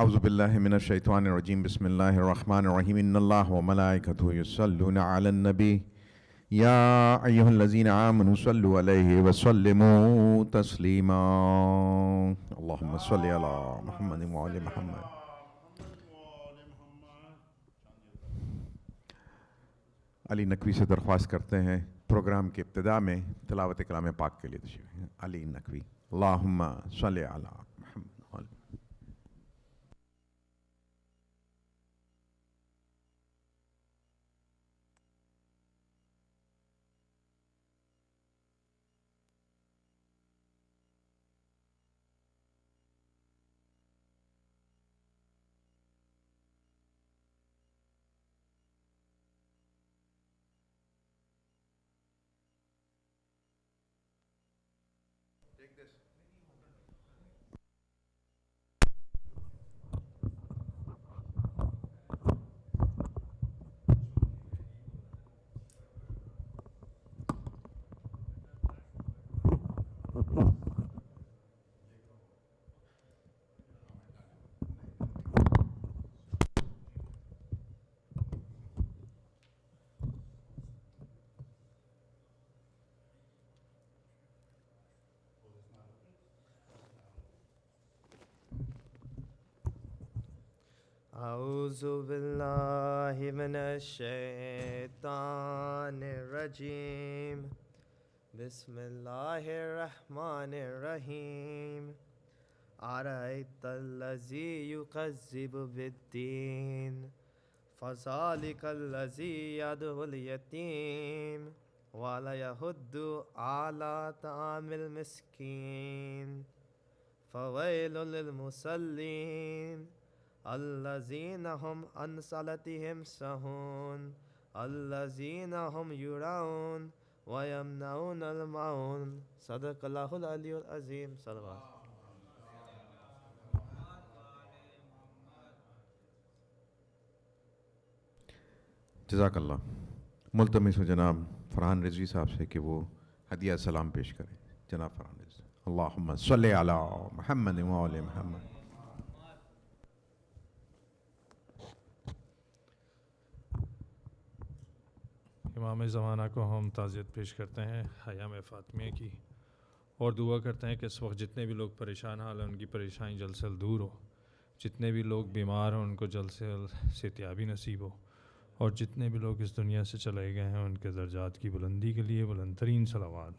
اعوذ باللہ من الشیطان الرجیم بسم اللہ الرحمن الرحیم ان اللہ وملائکتہ یصلون علی النبی یا ایہا الذین آمنوا صلوا علیہ وسلموا تسلیما اللہم صلی علی محمد وعلی محمد. علی نقوی سے درخواست کرتے ہیں پروگرام کے ابتداء میں تلاوت کلام پاک کے لیے تشریف ہیں. علی نقوی. اللہم صلی علی محمد. اعوذ باللہ من الشیطان الرجیم بسم اللہ الرحمن الرحیم ارأیت الذی یکذب بالدین فذلک الذی یدعو الیتیم ولا یحض علی طعام المسکین فویل للمصلین الذین هم عن صلاتهم ساہون الذین هم یراؤون ویمنعون الماعون. صدق اللہ العلی العظیم. صلوات. جزاک اللہ. ملتمس ہو جناب فرحان رضوی صاحب سے کہ وہ ہدیہ سلام پیش کریں. جناب فرحان رضوی. اللہم صلی علی محمد وعلی محمد. امام زمانہ کو ہم تعزیت پیش کرتے ہیں ایام فاطمیہ کی، اور دعا کرتے ہیں کہ اس وقت جتنے بھی لوگ پریشان حال ہیں ان کی پریشانی جلد سے جلد دور ہو، جتنے بھی لوگ بیمار ہیں ان کو جلد سے جلد صحتیابی نصیب ہو، اور جتنے بھی لوگ اس دنیا سے چلے گئے ہیں ان کے درجات کی بلندی کے لیے بلند ترین صلوات.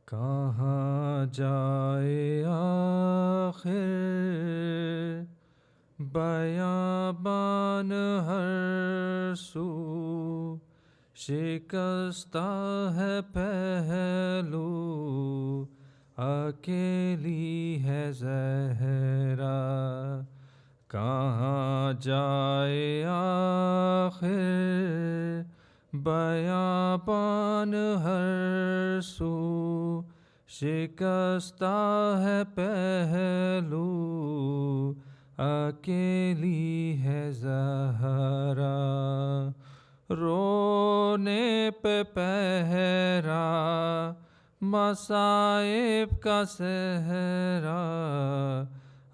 کہاں جائے آخر بیابان ہر سو، شکستہ ہے پہلو اکیلی ہے زہرا. کہاں جائے آخر بیابان ہر سو، شکستہ ہے پہلو اکیلی ہے زہرا. رونے پہ پہرا مصائب کا صحرا،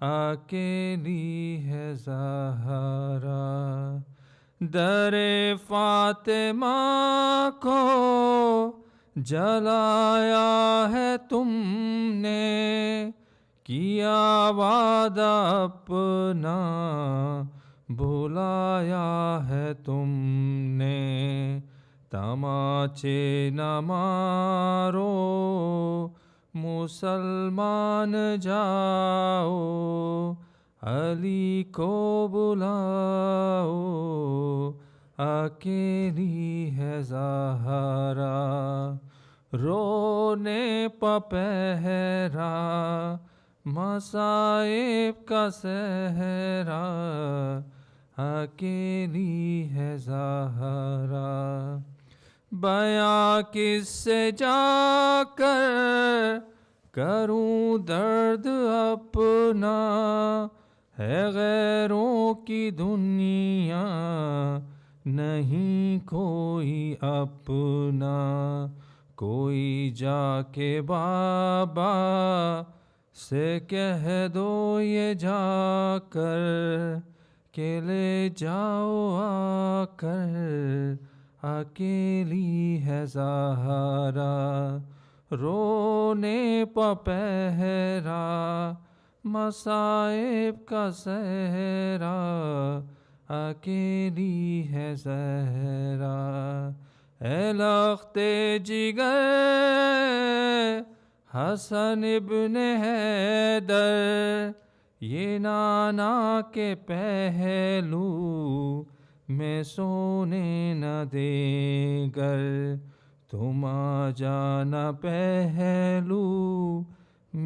اکیلی ہے زہرا. در فاطمہ کو جلایا ہے تم نے، کیا وعدہ اپنا بھلایا ہے تم نے. تماچے نہ مارو مسلمان جاؤ، علی کو بلاؤ اکیلی ہے زہرا. رونے پہ پہرا مصائب کا صحرا، اکیلی ہے زہرا. بیاں کس سے جا کر کروں درد اپنا، ہے غیروں کی دنیا نہیں کوئی اپنا. کوئی جا کے بابا سے کہہ دو یہ جا کر کہ لے جاؤ آ کر اکیلی ہے زہرا رونے پا پہرا مصائب کا صحرا اکیلی ہے زہرا اے لخت جگر حسن ابن حیدر یہ نانا کے پہلو میں سونے نہ دیں گر تم آ جانا پہلو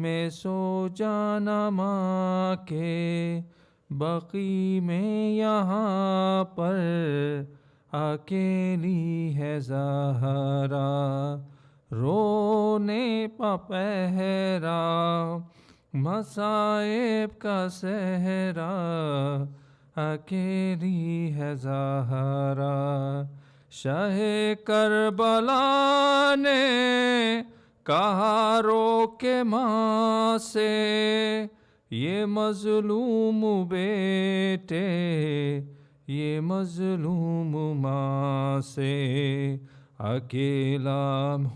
میں سو جانا ماں کے بقی میں یہاں پر اکیلی ہے زہرا رونے پا پہرا مصائب کا صحرا اکیلی ہے زہرا شاہ کربلا نے کہا رو کے ماں سے یہ مظلوم بیٹے یہ مظلوم ماں سے اکیلا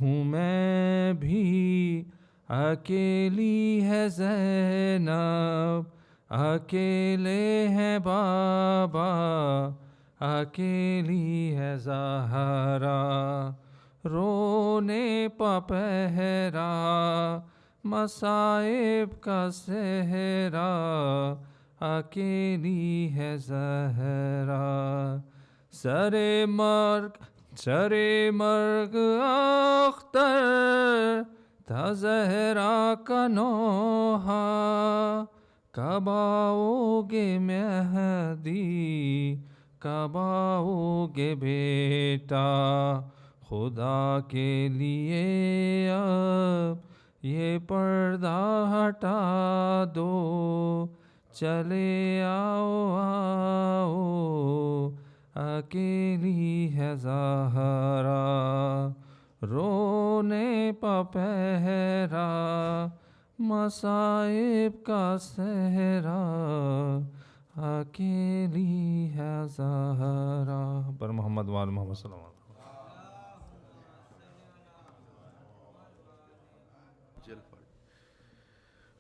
ہوں میں بھی اکیلی ہے زینب اکیلے ہیں بابا اکیلی ہے زہرا رونے پا پہرا مصائب کا صحرا اکیلی ہے زہرا سر مرگ اختر تھا زہرا کا نوحہ کب آؤ گے مہدی کب آؤ گے بیٹا خدا کے لیے اب یہ پردہ ہٹا دو چلے آؤ آؤ اکیلی ہے زہرا رونے پا پہرا مصائب کا صحرا اکیلی ہے زہرا پر محمد وآل محمد صلی اللہ علیہ وسلم.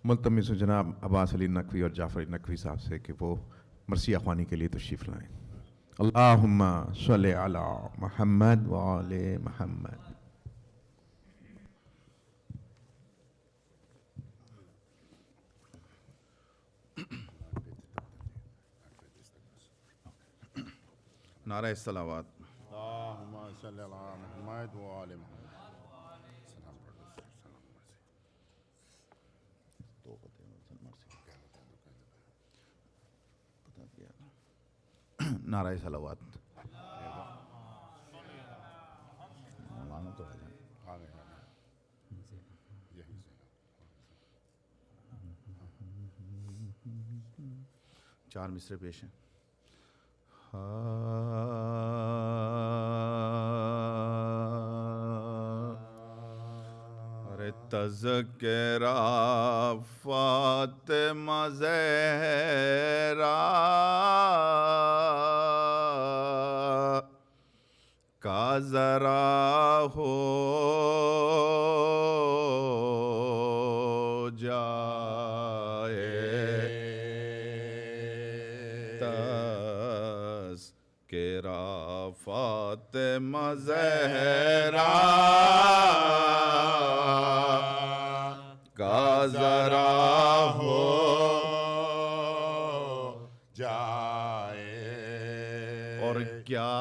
ملتمس جناب عباس علی نقوی اور جعفر علی نقوی صاحب سے کہ وہ مرثیہ خوانی کے لیے تشریف لائیں. اللہم صلی علی محمد وآل محمد. نعرہ الصلوات. اللہم صلی علی محمد وآل محمد. نعرہ صلوات. چار مصرے پیش ہیں. ارے تذکرہ فاطمہ زہرا کا ذرا ہو جائے تذکرہ فاطمہ زہرا کا ذرا ہو جائے اور کیا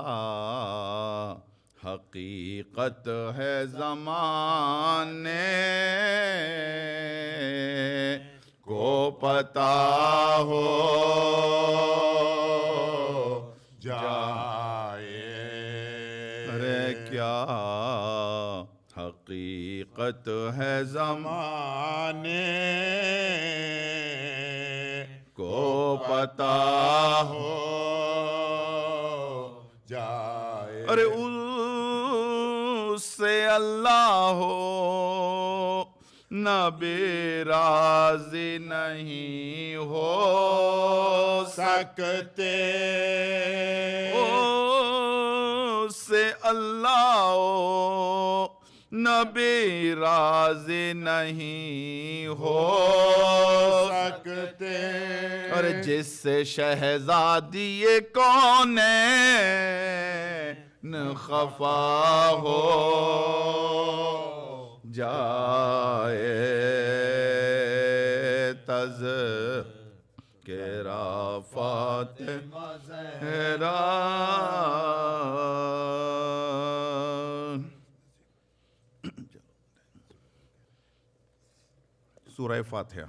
حقیقت ہے زمانے کو پتہ ہو جائے. ارے کیا حقیقت ہے زمانے کو پتہ ہو جائے. ارے اس سے اللہ ہو نبی راضی نہیں ہو سکتے اس سے اللہ ہو نبی راضی نہیں ہو سکتے اور جس سے شہزادی کونین خفا ہو جائے تذکرہ فاطمہ زہرا سورہ فاتحہ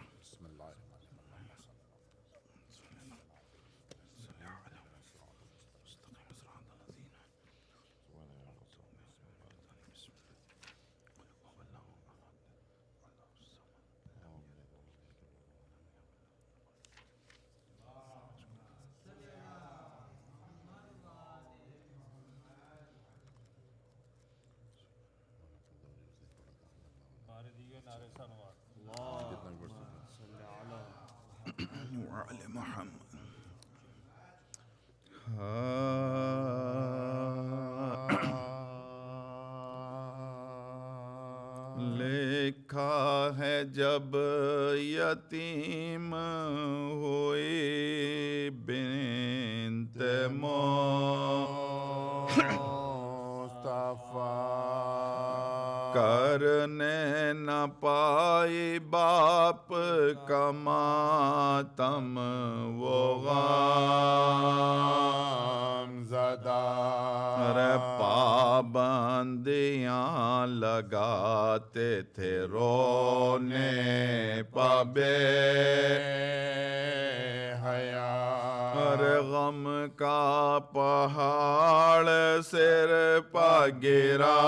وعلی محمد لکھا ہے جب یتیم ہوئی بنت مصطفیٰ کرنے نہ پائی باپ کا ماتم وہ غم زدہ پابندیاں لگاتے تھے رونے پبے حیا ہر غم کا پہاڑ سر پا گرا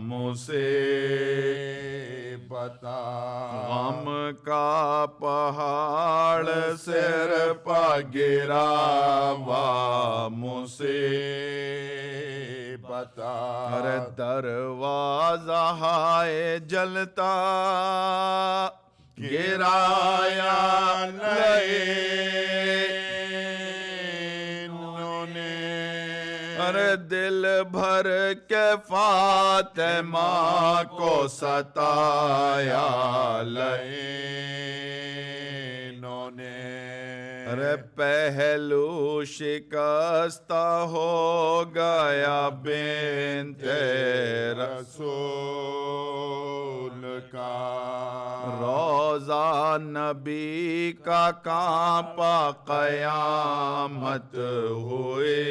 مصیبت غم کا پہاڑ سر پا گرا مصیبت ہر دروازہ ہے جلتا گرایا انہوں نے ارے دل بھر کے فاطمہ کو ستایا انہوں نے ارے پہلو شکستہ ہو گیا بنت رسول کا روضہ نبی کا کانپا قیامت ہوئی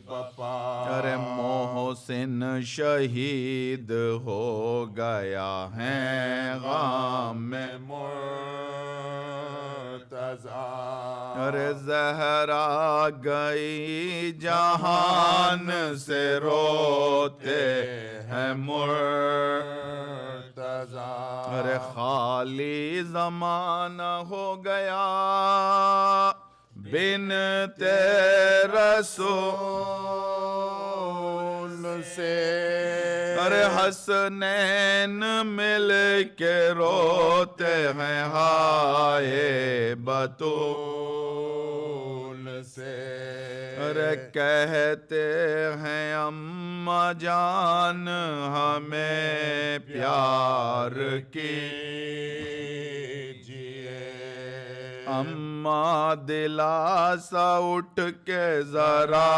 بپا ارے محسن شہید ہو گیا ہے غم مرتضیٰ ارے زہرا گئی جہان سے روتے ہیں مرتضیٰ ارے خالی زمانہ ہو گیا بنت رسول سے ارے حسنین مل کے روتے ہیں ہائے بطول سے ارے کہتے ہیں اماں جان ہمیں پیار کیجئے اماں دلاسا اٹھ کے ذرا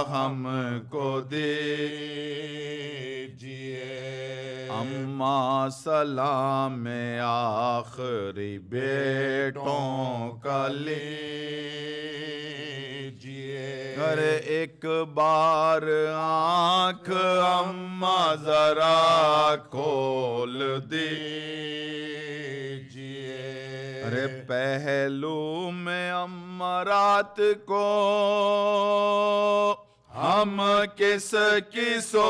ہم کو دیجئے اماں سلام آخری بیٹوں کا لیجئے ارے ایک بار آنکھ اماں ذرا کھول دیجئے ارے پہلو میں اماں رات کو ہم کس کی سوئیں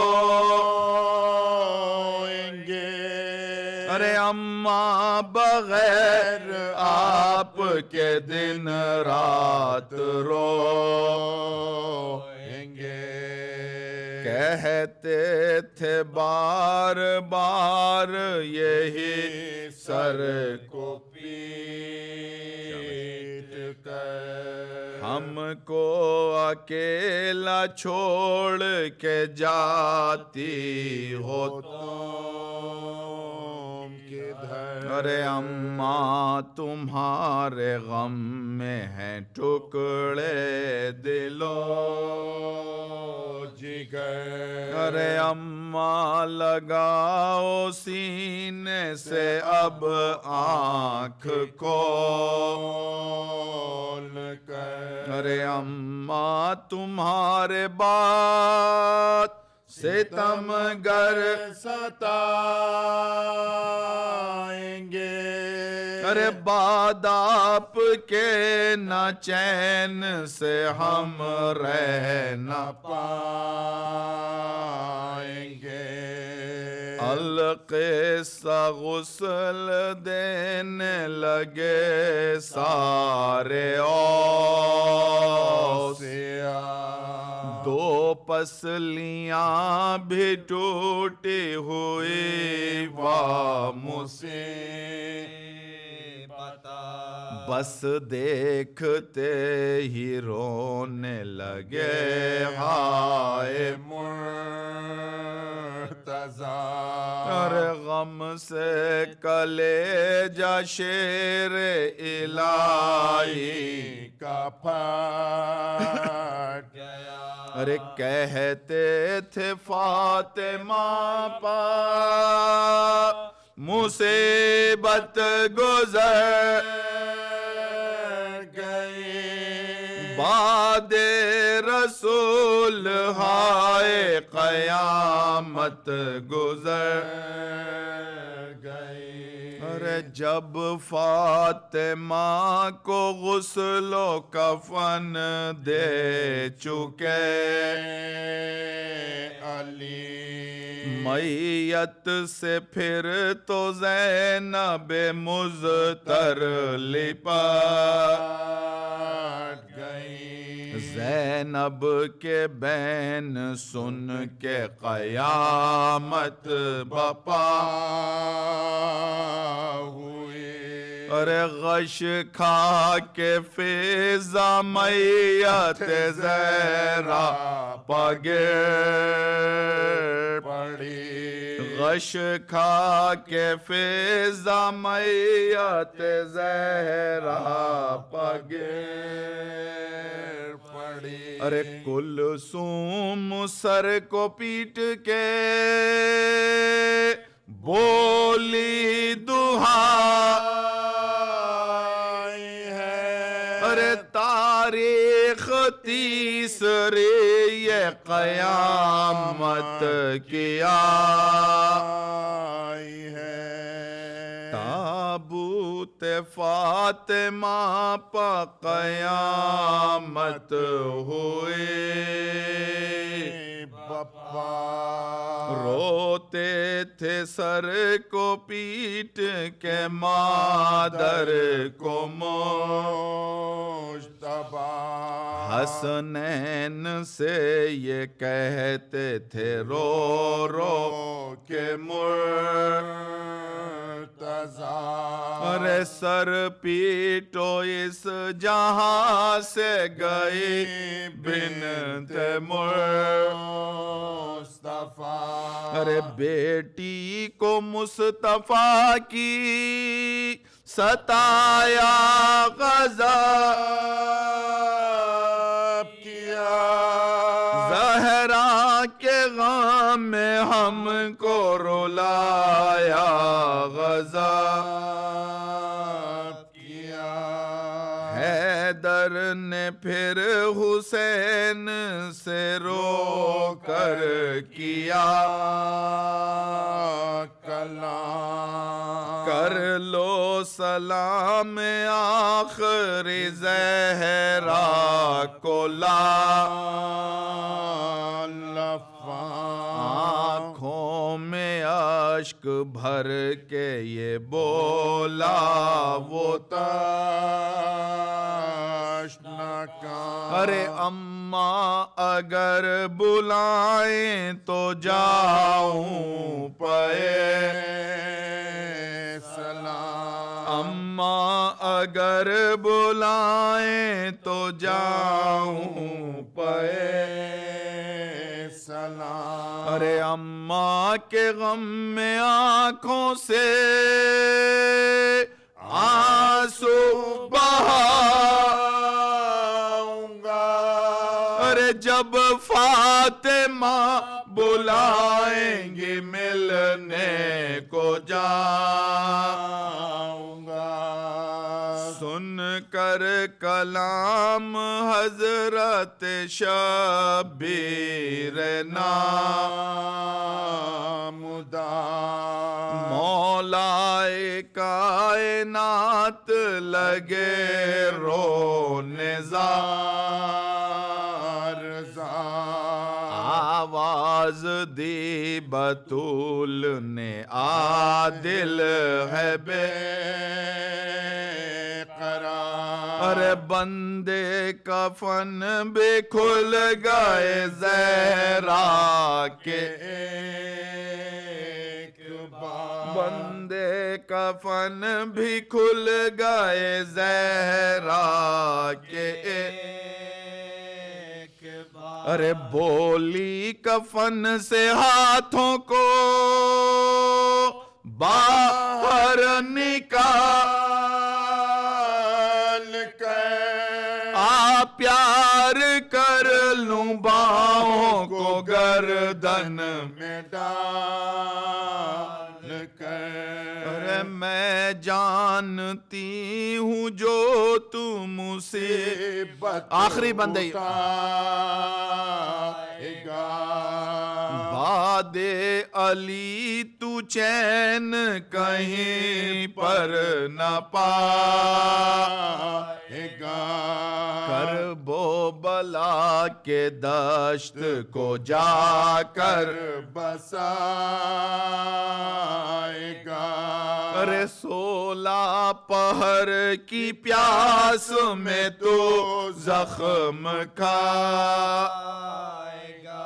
گے ارے اماں بغیر آپ کے دن رات روئیں گے کہتے تھے بار بار یہی سر کو پیٹ کر ہم کو اکیلا چھوڑ کے جاتی ہو تم کدھر ارے اماں تمہارے غم میں ہیں ٹکڑے دلوں جگر ارے اماں لگاؤ سینے سے اب آنکھ کھول کر ارے اماں تمہارے بات ستم گر ستائیں گے ارے بعد آپ کے نہ چین سے ہم رہ نہ پائیں گے القصہ غسل دینے لگے سارے اوصیاء دو پسلیاں بھی ٹوٹی ہوئی مصیبت بس دیکھتے ہی رونے لگے ہائے مرتضی اور غم سے کلیجہ شیر الہی کا پھٹ گیا ارے کہتے تھے فاطمہ پا مصیبت گزر گئی بعد رسول ہائے قیامت گزر گئی ارے جب فاطمہ کو غسل و کفن دے چکے علی میت سے پھر تو زینب مضطر لپٹ گئی زینب کے بین سن کے قیامت بپا ہوئی ارے غش کھا کے فضا میت زہرا پگر پڑی غش کھا کے فضا میت زہرا پگر پڑی ارے کلثوم سر کو پیٹ کے بولی دہائی ہے ارے تاریخ تیسری یہ قیامت کی آئی ہے تابوت فاطمہ پا قیامت ہوئی بپا روتے تھے سر کو پیٹ کے مادر کو مجتبی حسنین سے یہ کہتے تھے رو رو کے مرتضی ارے سر پیٹو اس جہاں سے گئی بنت مصطفیٰ ارے بیٹی کو مصطفیٰ کی ستایا غضب کیا زہرا کے غم میں ہم کو رلایا غضب کیا حیدر نے پھر حسین سے رو کر کیا کلام کر لو سلام آخری زہرا کو آنکھوں میں اشک بھر کے یہ بولا وہ تشنہ کا ارے اماں اگر بلائیں تو جاؤں پے سلام، اماں اگر بلائیں تو جاؤں پے سلام، ارے اماں کے غم میں آنکھوں سے آنسو بہاؤں گا، ارے جب فاطمہ بلائیں گے ملنے کو جاؤں گا، سن کر کلام حضرت شبیر نامدار، مولائے کائنات لگے رونے زار زار، آواز دی بطول نے عادل ہے بے قرار، ارے بندے کفن بھی کھل گئے زہرا کے ایک بار، بندے کفن بھی کھل گئے زہرا کے ایک بار، ارے بولی کفن سے ہاتھوں کو باہر نکال کر آ پیار کر لوں باہوں کو گردن میں ڈال کر، ارے میں جانتی ہوں جو تو مصیبت آخری بندے اٹھائے گا، بعد علی تو چین کہیں پر نہ پائے گا، کرب و بلا کے دشت کو جا کر بسائے گا، ارے 16 پہر کی پیاس میں تو زخم کھائے گا،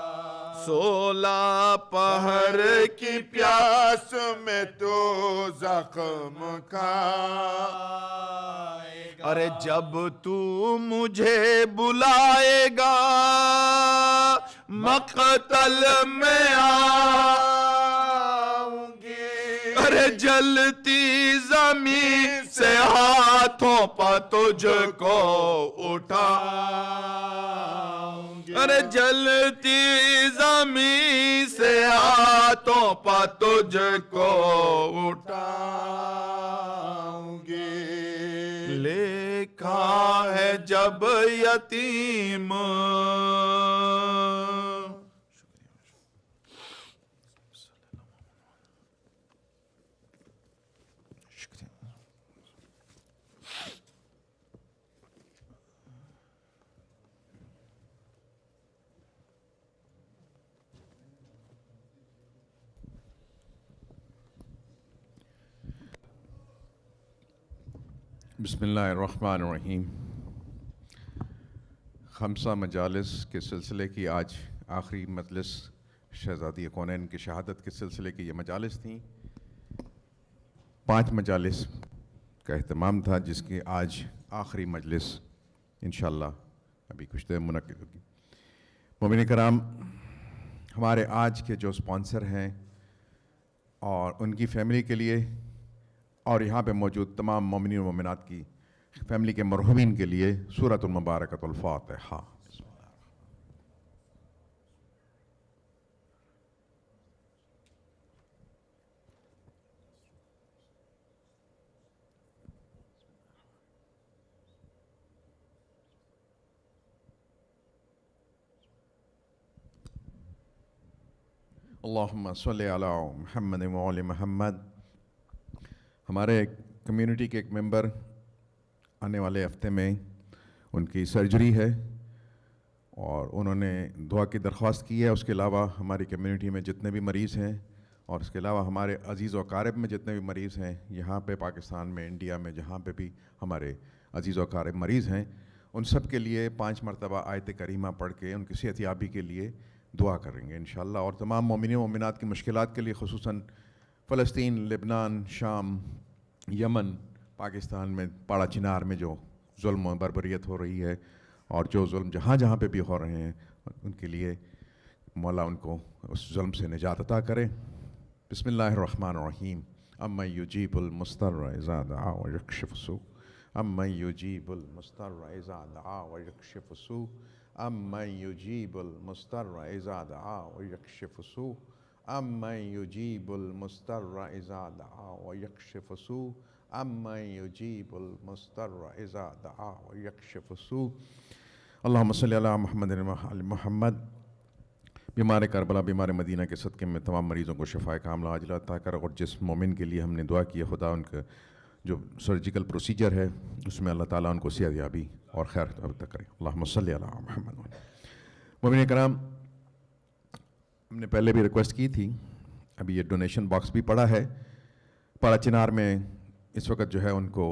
16 پہر کی پیاس میں تو زخم کھائے گا، ارے جب تو مجھے بلائے گا مقتل میں آؤں گی، ارے جلتی زمین سے ہاتھوں پا تجھ کو اٹھاؤں گی، ارے جلتی زمین سے ہاتھوں پا تجھ کو اٹھاؤں گی، لکھا ہے جب یتیم بسم اللہ الرحمن الرحیم۔ خمسہ مجالس کے سلسلے کی آج آخری مجلس شہزادی کونین کی شہادت کے سلسلے کی یہ مجالس تھیں۔ 5 مجالس کا اہتمام تھا جس کی آج آخری مجلس انشاءاللہ ابھی کچھ دیر منعقد ہوگی۔ مومنین کرام، ہمارے آج کے جو سپانسر ہیں اور ان کی فیملی کے لیے اور یہاں پہ موجود تمام مومنین و مومنات کی فیملی کے مرحومین کے لیے سورۃ المبارکۃ الفاتحہ۔ اللہم صلی علی محمد وعلی محمد۔ ہمارے کمیونٹی کے ایک ممبر آنے والے ہفتے میں ان کی سرجری ہے اور انہوں نے دعا کی درخواست کی ہے۔ اس کے علاوہ ہماری کمیونٹی میں جتنے بھی مریض ہیں اور اس کے علاوہ ہمارے عزیز و اقارب میں جتنے بھی مریض ہیں، یہاں پہ پاکستان میں، انڈیا میں، جہاں پہ بھی ہمارے عزیز و اقارب مریض ہیں، ان سب کے لیے 5 مرتبہ آیت کریمہ پڑھ کے ان کی صحت یابی کے لیے دعا کریں گے انشاءاللہ، اور تمام مومنین و مومنات کی مشکلات کے لیے، خصوصاً فلسطین، لبنان، شام، یمن، پاکستان میں پاڑا چنار میں جو ظلم و بربریت ہو رہی ہے، اور جو ظلم جہاں جہاں پہ بھی ہو رہے ہیں، ان کے لیے مولا ان کو اس ظلم سے نجات عطا کرے۔ بسم اللہ الرحمن الرحیم۔ امن یجیب المضطر اذا دعا ویکشف السوء، امن یجیب المضطر اذا دعا ویکشف السوء، امن یجیب المضطر اذا دعا ویکشف السوء، امن یجیب المضطر اذا دعا ویکشف السوء، امن یجیب المضطر اذا دعا ویکشف السوء۔ اللہم صلی علی محمد وعلی محمد۔ بیمار کربلا، بیمار مدینہ کے صدقے میں تمام مریضوں کو شفائے کاملہ عاجلہ عطا کر، اور جس مومن کے لیے ہم نے دعا کی ہے خدا ان کا جو سرجیکل پروسیجر ہے اس میں اللہ تعالیٰ ان کو صحت یابی اور خیر عطا کرے۔ اللہم صلی علی محمد۔ مومنین کرام، ہم نے پہلے بھی ریکویسٹ کی تھی، ابھی یہ ڈونیشن باکس بھی پڑا ہے پاڑا چنار میں۔ اس وقت جو ہے ان کو،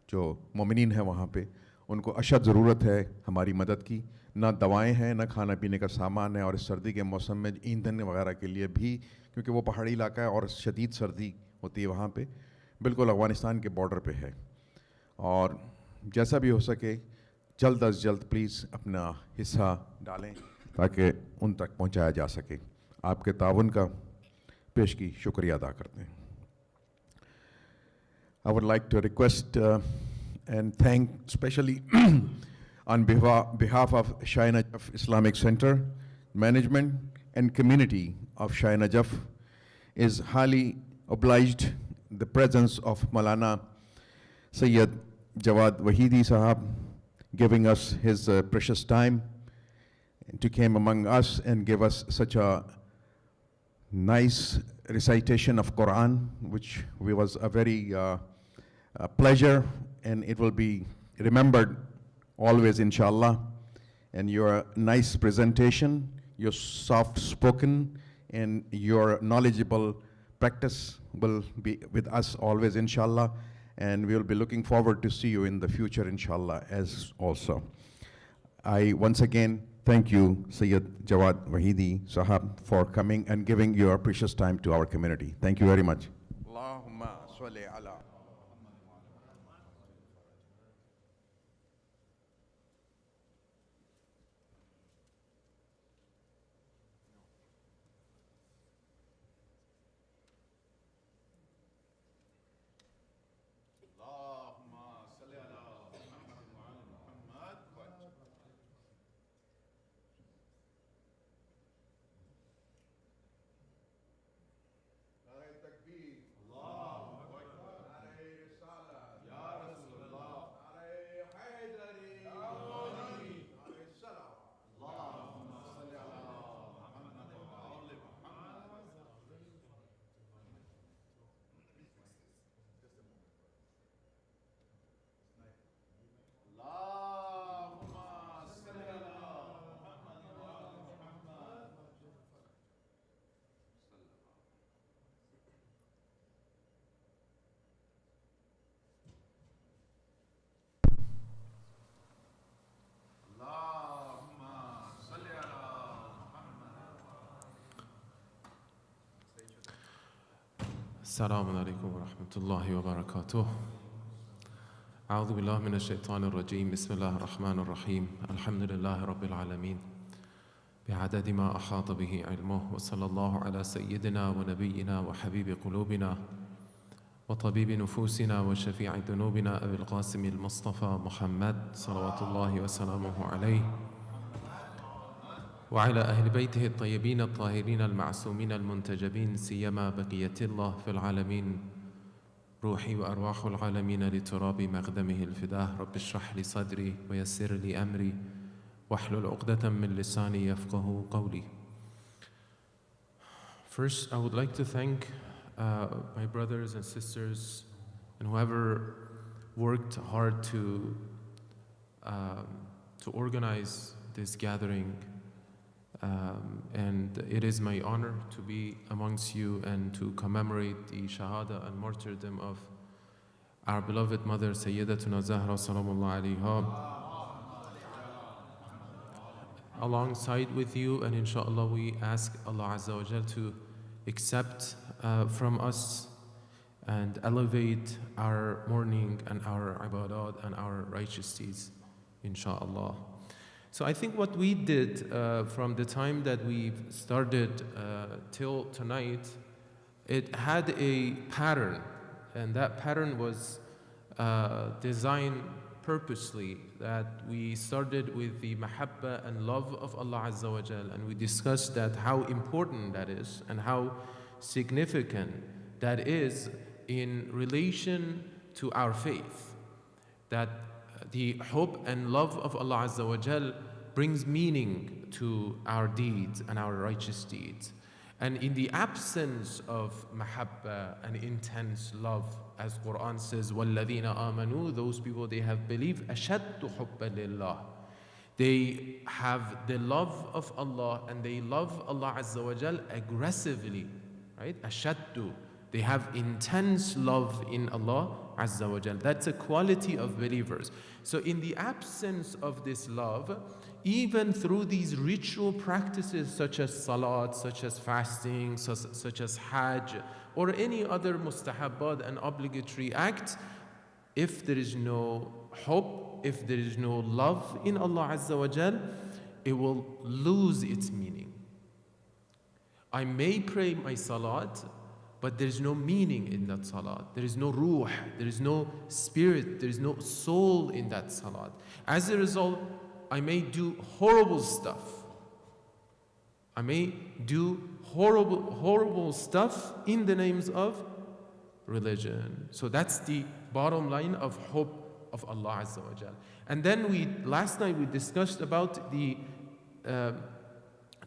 جو مومنین ہیں وہاں پہ، ان کو اشد ضرورت ہے ہماری مدد کی، نہ دوائیں ہیں نہ کھانا پینے کا سامان ہے، اور اس سردی کے موسم میں ایندھن وغیرہ کے لیے بھی، کیونکہ وہ پہاڑی علاقہ ہے اور شدید سردی ہوتی ہے وہاں پہ، بالکل افغانستان کے بارڈر پہ ہے، اور جیسا بھی ہو سکے جلد از جلد پلیز اپنا حصہ ڈالیں تاکہ ان تک پہنچایا جا سکے۔ آپ کے تعاون کا پیشگی شکریہ ادا کرتے ہیں۔ I would like to request and thank especially on behalf of Shah-E-Najaf Islamic Center, management and community of Shah-E-Najaf is highly obliged the presence of Maulana Sayyid Jawad Wahidi Sahab giving us his precious time to came among us and give us such a nice recitation of Quran, which was a very pleasure, and it will be remembered always inshallah. And your nice presentation, your soft spoken and your knowledgeable practice will be with us always inshallah, and we will be looking forward to see you in the future inshallah as also. I once again thank you Sayyid Jawad Wahidi Sahab for coming and giving your precious time to our community. Thank you very much. Allahumma salli ala السلام عليكم ورحمة الله وبركاته. أعوذ بالله من الشيطان الرجيم. بسم الله الرحمن الرحيم. الحمد لله رب العالمين بعدد ما أحاط به علمه، وصلى الله على سيدنا ونبينا وحبيب قلوبنا وطبيب نفوسنا وشفيع ذنوبنا أبي القاسم المصطفى محمد صلوات الله وسلامه عليه، وعلى أهل بيته الطيبين الطاهرين المعصومين المنتجبين، سيما بقية الله في العالمين، روحي وأرواح العالمين لتراب مقدمه الفداه. رب اشرح لي صدري ويسر لي أمري واحلل عقدة من لساني يفقه قولي. First, I would like to thank my brothers and sisters and whoever worked hard to organize this gathering. And it is my honor to be amongst you and to commemorate the Shahadat and martyrdom of our beloved mother Sayyidatuna Zahra Salamullah alayha. alongside with you, and inshallah we ask Allah Azza wa Jal to accept from us and elevate our mourning and our ibadat and our righteous deeds, inshallah. So I think what we did from the time that we started till tonight, it had a pattern, and that pattern was designed purposely, that we started with the mahabba and love of Allah Azza wa Jal, and we discussed that how important that is and how significant that is in relation to our faith, that the hope and love of Allah Azza wa Jal brings meaning to our deeds and our righteous deeds. And in the absence of mahabba and intense love, as Quran says, وَالَّذِينَ آمَنُوا, those people, they have believed, أَشَدُّ حُبًّا لِلَّهِ, they have the love of Allah and they love Allah Azza wa Jal aggressively, right? أَشَدُّ, they have intense love in Allah Azza wa Jal. That's a quality of believers. So in the absence of this love, even through these ritual practices such as salat, such as fasting, such as hajj, or any other mustahabbat and obligatory act, if there is no hope, if there is no love in Allah Azza wa Jal, it will lose its meaning. I may pray my salat, but there is no meaning in that salat. There is no ruh, there is no spirit, there is no soul in that salat. As a result, I may do horrible stuff. I may do horrible stuff in the names of religion. So that's the bottom line of hope of Allah Azza wa Jal. And then last night we discussed about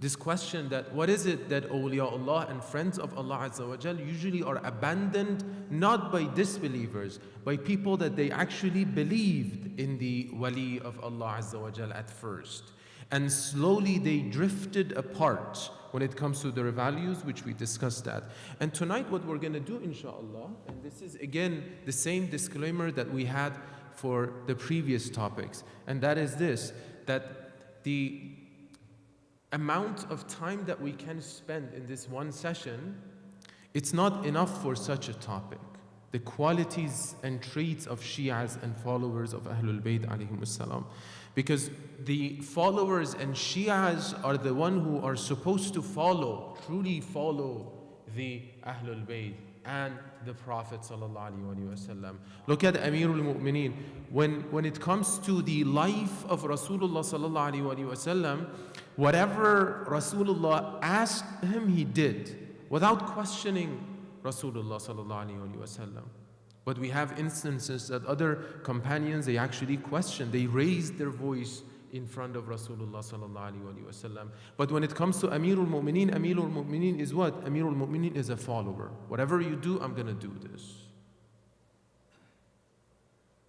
this question that what is it that awliyaullah and friends of Allah Azza wa Jal usually are abandoned not by disbelievers, by people that they actually believed in the wali of Allah Azza wa Jal at first. And slowly they drifted apart when it comes to their values, which we discussed that. And tonight what we're going to do, inshallah, and this is again the same disclaimer that we had for the previous topics, and that is this, that the amount of time that we can spend in this one session, it's not enough for such a topic. The qualities and traits of Shias and followers of Ahlul Bayt alayhimus salam. Because the followers and Shias are the one who are supposed to follow, truly follow the Ahlul Bayt and the Prophet sallallahu alaihi wasallam. Look at Amirul Mu'mineen. When it comes to the life of Rasulullah sallallahu alaihi wasallam, whatever Rasulullah asked him, he did, without questioning Rasulullah sallallahu alaihi wasallam. But we have instances that other companions, they actually questioned, they raised their voice in front of Rasulullah sallallahu alaihi wasallam. But when it comes to Amirul Mu'mineen is what? Amirul Mu'mineen is a follower. Whatever you do, I'm going to do this.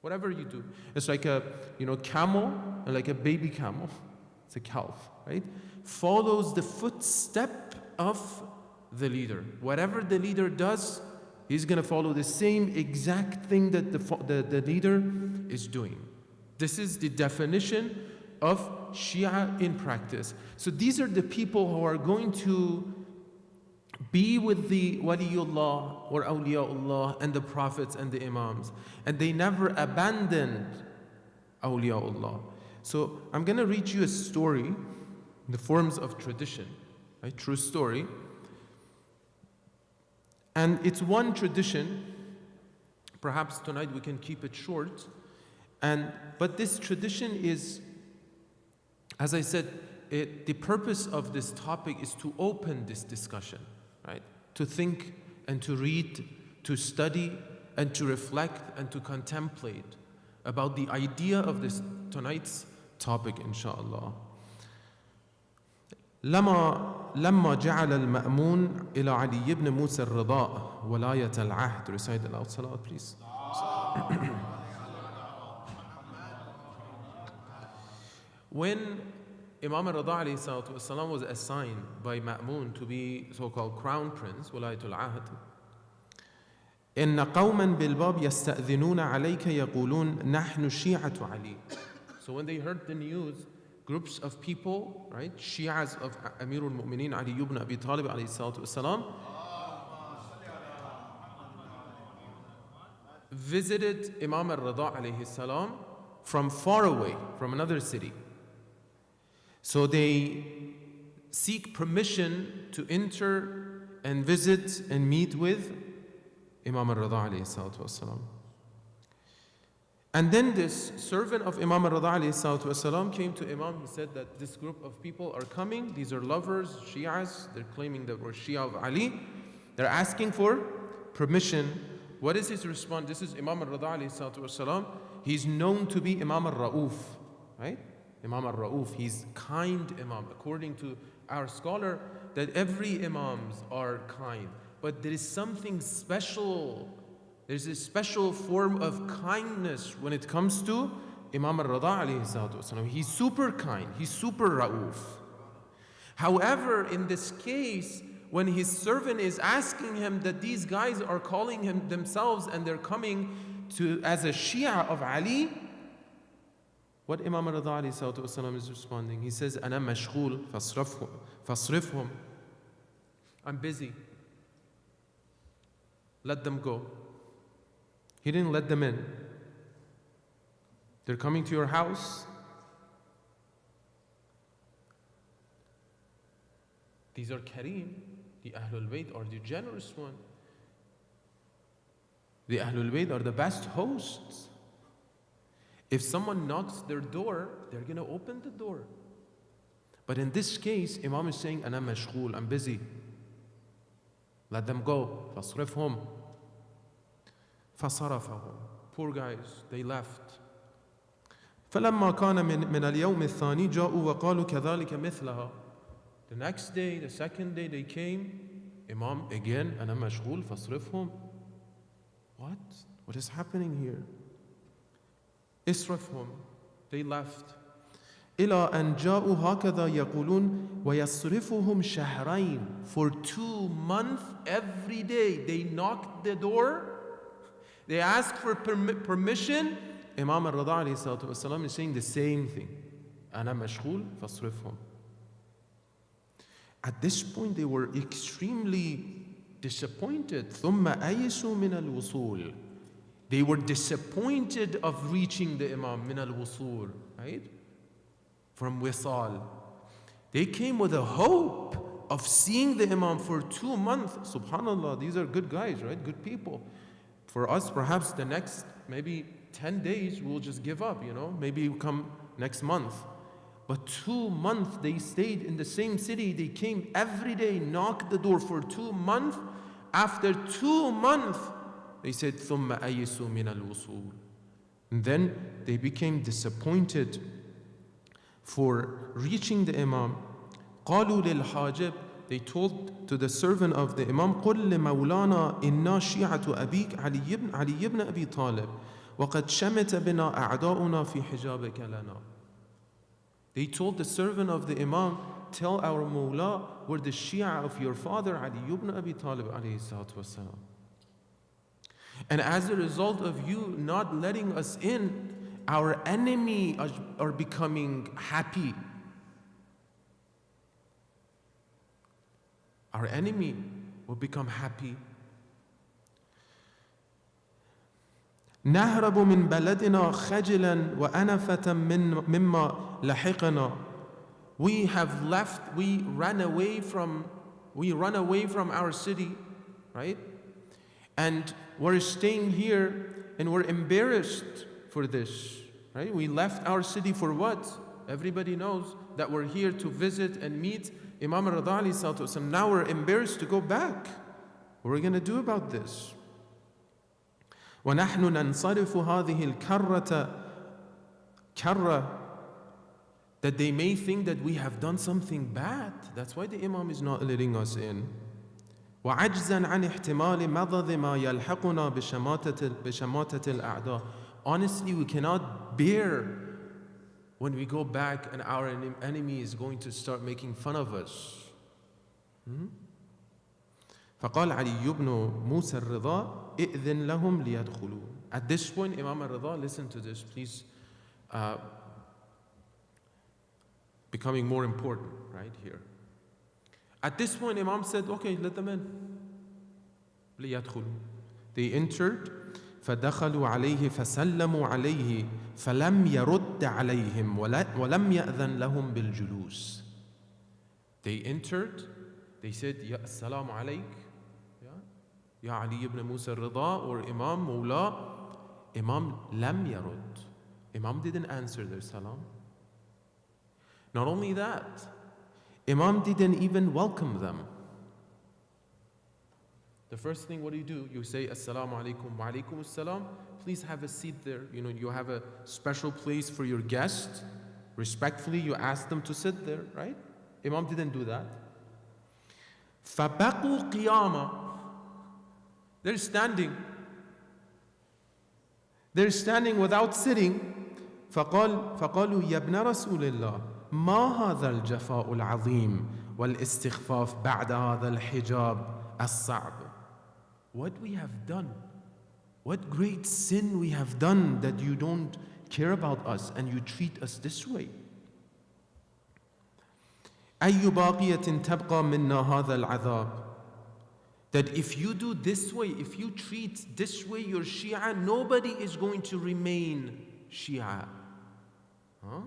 Whatever you do. It's like a camel, and like a baby camel. It's a calf, right? Follows the footstep of the leader. Whatever the leader does, he's going to follow the same exact thing that the leader is doing. This is the definition of Shia in practice. So these are the people who are going to be with the Waliullah or Awliyaullah and the prophets and the Imams. And they never abandoned Awliyaullah. So I'm going to read you a story in the forms of tradition, a true story. And it's one tradition. Perhaps tonight we can keep it short. But this tradition is, as I said, the purpose of this topic is to open this discussion, right? To think and to read, to study and to reflect and to contemplate about the idea of this tonight's topic, inshallah. لما جعل المأمون إلى علي بن موسى الرضاء ولاية العهد. Recite the loud salat, please. When Imam al-Rida alayhi salatu wasalam was assigned by Ma'mun to be so-called crown prince, ولاية العهد, إن قوما بالباب يستأذنون عليك يقولون نحن شيعة علي. So when they heard the news groups of people, right? Shi'as of Amirul Mu'mineen Ali ibn Abi Talib alayhi salatu wasalam, visited Imam al-Rida alayhi salam from far away, from another city. So they seek permission to enter and visit and meet with Imam al-Rida alayhi salatu wasalam. And then this servant of Imam al-Rida alayhi salatu wasalam came to Imam. He said that this group of people are coming. These are lovers, Shias. They're claiming that we're Shia of Ali. They're asking for permission. What is his response? This is Imam al-Rida alayhi salatu wasalam. He's known to be Imam al-Ra'uf, right? Imam al-Ra'uf, he's kind Imam. According to our scholar, that every Imams are kind. But there is something special. There's a special form of kindness when it comes to Imam al-Rida alayhi salatu wasalam. He's super kind. He's super Ra'uf. However, in this case, when his servant is asking him that these guys are calling him themselves and they're coming to as a Shia of Ali, what Imam al-Rida alayhi salatu wasalam is responding? He says, "Ana mashghul fasrifhum." I'm busy. Let them go. He didn't let them in. They're coming to your house. These are Kareem. The Ahlul Bayt are the generous one. The Ahlul Bayt are the best hosts. If someone knocks their door, they're going to open the door. But in this case, Imam is saying, "Ana mashghul, I'm busy. Let them go. فَاصْرِفْهُمْ." فَصَرَفَهُمْ. Poor guys, they left. فَلَمَّا كَانَ مِنَ الْيَوْمِ الثَّانِي جَاءُوا وَقَالُوا كَذَلِكَ مِثْلَهَا. The next day, the second day they came, Imam again, أَنَا مَشْغُولٌ فَاصْرِفْهُمْ. What is happening here? إِصْرِفْهُمْ. They left. إِلَىٰ أَنْ جَاءُوا هَكَذَا يَقُولُونَ وَيَصْرِفُهُم شَهْرَيْنِ. For 2 months, every day, they knocked the door. They asked for permission. Imam al-Rida alayhi salatu wasalam is saying the same thing. أَنَا مَشْغُولٌ فَاصْرِفْهُمْ. At this point, they were extremely disappointed. ثُمَّ أَيِسُوا مِنَ الْوُصُولِ. They were disappointed of reaching the Imam min al-wusul, right? From wisal. They came with a hope of seeing the Imam for 2 months. Subhanallah, these are good guys, right? Good people. For us, perhaps the next maybe 10 days, we'll just give up, Maybe we'll come next month. But 2 months, they stayed in the same city. They came every day, knocked the door for 2 months. After 2 months, they said, ثُمَّ أَيِسُوا مِنَ الْوُصُولِ. And then they became disappointed for reaching the Imam. قَالُوا لِلْحَاجِبِ. They told to the servant of the Imam, قُلْ لِمَوْلَانَا إِنَّا شِيعَةُ أَبِيكَ عَلِيِّ ibn Abi Talib وَقَدْ شَمِتَ بِنَا أَعْدَاؤُنَا فِي حِجَابِكَ لَنَا. They told the servant of the Imam, tell our Mawla, we're the Shia of your father, Ali ibn Abi Talib alayhi salatu wasalam. And as a result of you not letting us in, our enemy are becoming happy. Our enemy will become happy. نهرب من بلدنا خجلا وأنفة مما لحقنا. We have left, we run away from our city, right? And we're staying here and we're embarrassed for this, right? We left our city for what? Everybody knows that we're here to visit and meet Imam al-Rida alayhi salatu wasalam. Now we're embarrassed to go back. What are we going to do about this? وَنَحْنُ نَنْصَرِفُ هَذِهِ الْكَرَّةِ. That they may think that we have done something bad. That's why the Imam is not letting us in. وَعَجْزًا عَنْ احْتِمَالِ مَضَضِ مَا يَلْحَقُنَا بِشَمَاتَةِ الْأَعْدَاءِ. Honestly, we cannot bear when we go back and our enemy is going to start making fun of us. فقال علي بن موسى الرضا إذن لهم ليدخلوا. At this point, Imam al-Rida, listen to this, please. becoming more important right here. At this point, Imam said, okay, let them in. ليدخلوا. They entered. فدخلوا عليه فسلموا عليه film يرد عليهم ولم يأذن لهم بالجلوس. They entered. They said, Ya Assalamu alayk. Ya Ali ibn Musa Rida or Imam Mawla. Imam lam yarud. Imam didn't answer their salam. Not only that, Imam didn't even welcome them. The first thing, what do? You say, Assalamu alaikum wa alaikum assalam. Please have a seat there. You have a special place for your guest. Respectfully, you ask them to sit there, right? Imam didn't do that. فَبَقُوا قِيَامًا. They're standing. They're standing without sitting. فقالوا يا ابن رسول الله ما هذا الجفاء العظيم والاستخفاف بعد هذا الحجاب الصعب. What we have done, what great sin we have done that you don't care about us and you treat us this way. أي باقية تبقى منا هذا العذاب. That if you do this way, if you treat this way your Shia, nobody is going to remain Shia. Huh?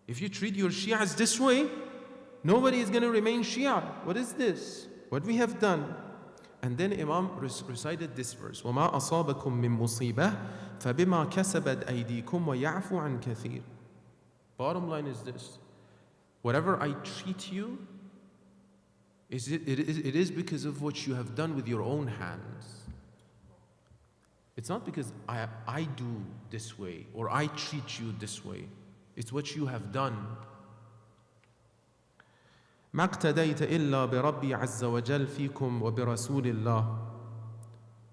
If you treat your Shias this way, nobody is going to remain Shia. What is this? What we have done? And then Imam recited this verse. وَمَا أَصَابَكُم مِّن مُّصِيبَةٍ فَبِمَا كَسَبَتْ أَيْدِيكُمْ وَيَعْفُ عَنْ كَثِيرٍ. Bottom line is this. Whatever I treat you, it is because of what you have done with your own hands. It's not because I do this way or I treat you this way. It's what you have done. ما اقتديت إلا بربي عز وجل فيكم وبرسول الله.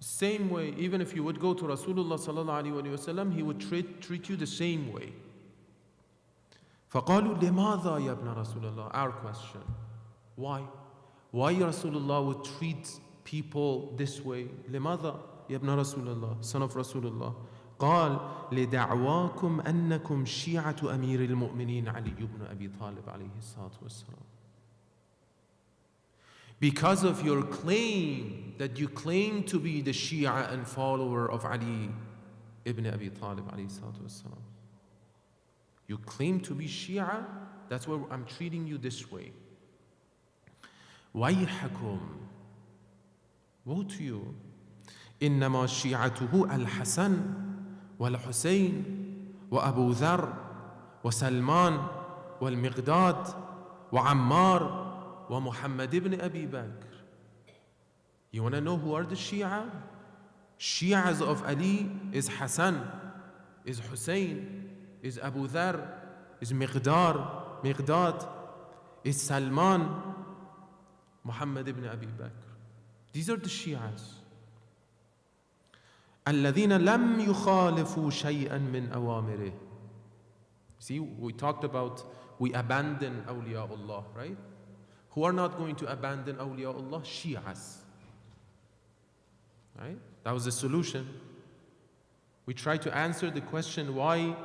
Same way, even if you would go to Rasulullah sallallahu alaihi wasallam, he would treat you the same way. فقالوا لماذا يا ابن رسول الله? Our question. Why? Why Rasulullah would treat people this way? لماذا يا ابن رسول الله, son of Rasulullah? قال لدعواكم أنكم شيعة أمير المؤمنين علي بن أبي طالب عليه الصلاة والسلام. Because of your claim that you claim to be the Shia and follower of Ali ibn Abi Talib alayhi salatu wassalam. You claim to be Shia, that's why I'm treating you this way. وَيْحَكُمْ. Woe to you. إِنَّمَا شِيعَتُهُ الْحَسَنِ وَالْحُسَيْنِ وَأَبُو ذَرْ وَسَلْمَانِ وَالْمِقْدَادِ وَعَمَّارِ وَمُحَمَّدِ ibn Abi Bakr. You want to know who are the Shia? Shias of Ali is Hassan, is Hussein, is Abu Dhar, is Miqdad, is Salman, Muhammad ibn Abi Bakr. These are the Shias. الَّذِينَ لَمْ يُخَالِفُوا شَيْئًا مِّنْ أَوَامِرِهِ. See, we talked about we abandon awliyaullah, right? Who are not going to abandon awliyaullah? Shias. Right? That was the solution. We try to answer the question why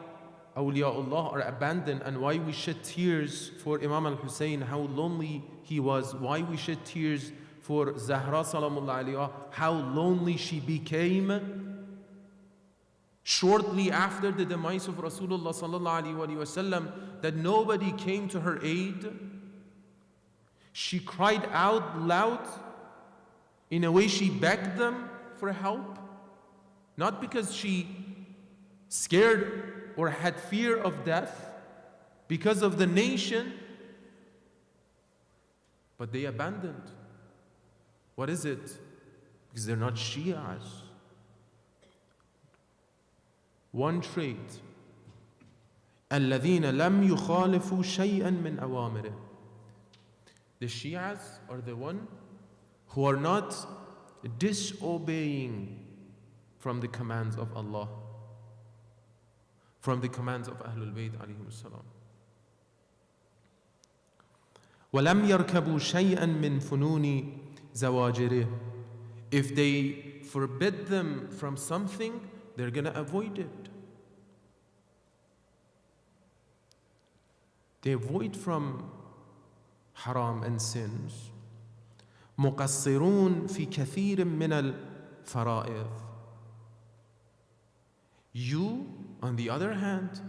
awliyaullah are abandoned and why we shed tears for Imam al-Hussein, how lonely he was, why we shed tears for Zahra salamullah alayha, how lonely she became shortly after the demise of Rasulullah sallallahu alayhi wasallam, that nobody came to her aid. She cried out loud. In a way, she begged them for help, not because she scared or had fear of death because of the nation, but they abandoned. What is it? Because they're not Shias. One trait. الَّذِينَ لَمْ يُخَالِفُوا شَيْئًا مِّنْ أَوَامِرِهِ. The Shias are the one who are not disobeying from the commands of Allah, from the commands of Ahlul Bayt alayhim salam. وَلَمْ يَرْكَبُوا شَيْئًا مِّن فُنُونِ زَوَاجِرِهِ. If they forbid them from something, they're going to avoid it. They avoid from haram and sins. مقصرون في كثير من الفرائض. You, on the other hand,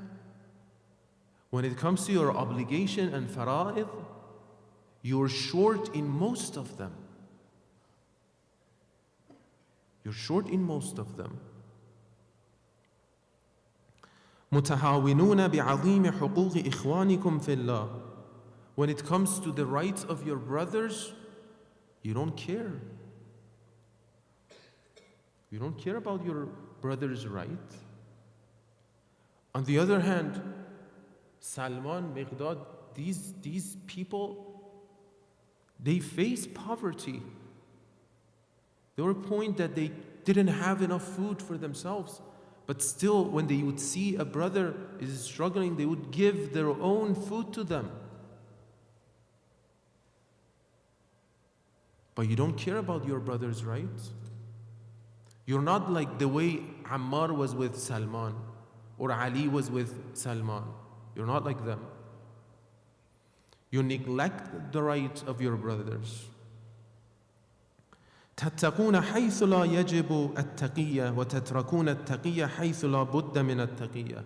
when it comes to your obligation and fara'id, you're short in most of them. You're short in most of them. متهاونون بعظيم حقوق إخوانكم في الله. When it comes to the rights of your brothers, you don't care. You don't care about your brother's right. On the other hand, Salman, Miqdad, these people, they face poverty. There were a point that they didn't have enough food for themselves. But still, when they would see a brother is struggling, they would give their own food to them. But you don't care about your brother's rights. You're not like the way Ammar was with Salman or Ali was with Salman. You're not like them. You neglect the rights of your brothers. تتقون حيث لا يجب التقية وتتركون التقية حيث لا بد من التقية.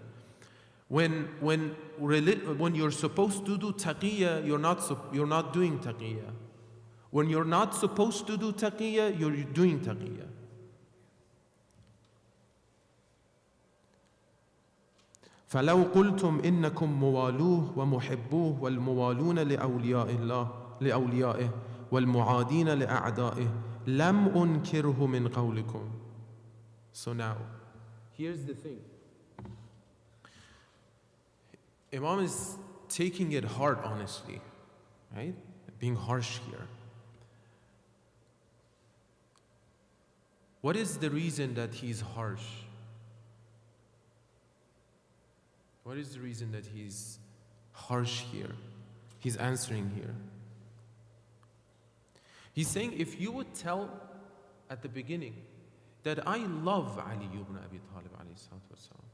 When you're supposed to do taqiyya, you're not doing taqiyya. When you're not supposed to do taqiyya, you're doing taqiyya. Flu قلتم إنكم موالوه ومحبوه والموالون لأوليائه والمعادين لأعدائه لم أنكره من قولكم. So now, here's the thing. Imam is taking it hard, honestly, right? Being harsh here. What is the reason that he's harsh? What is the reason that he's harsh here? He's answering here. He's saying, if you would tell at the beginning that I love Ali ibn Abi Talib alayhi salatu wasalam,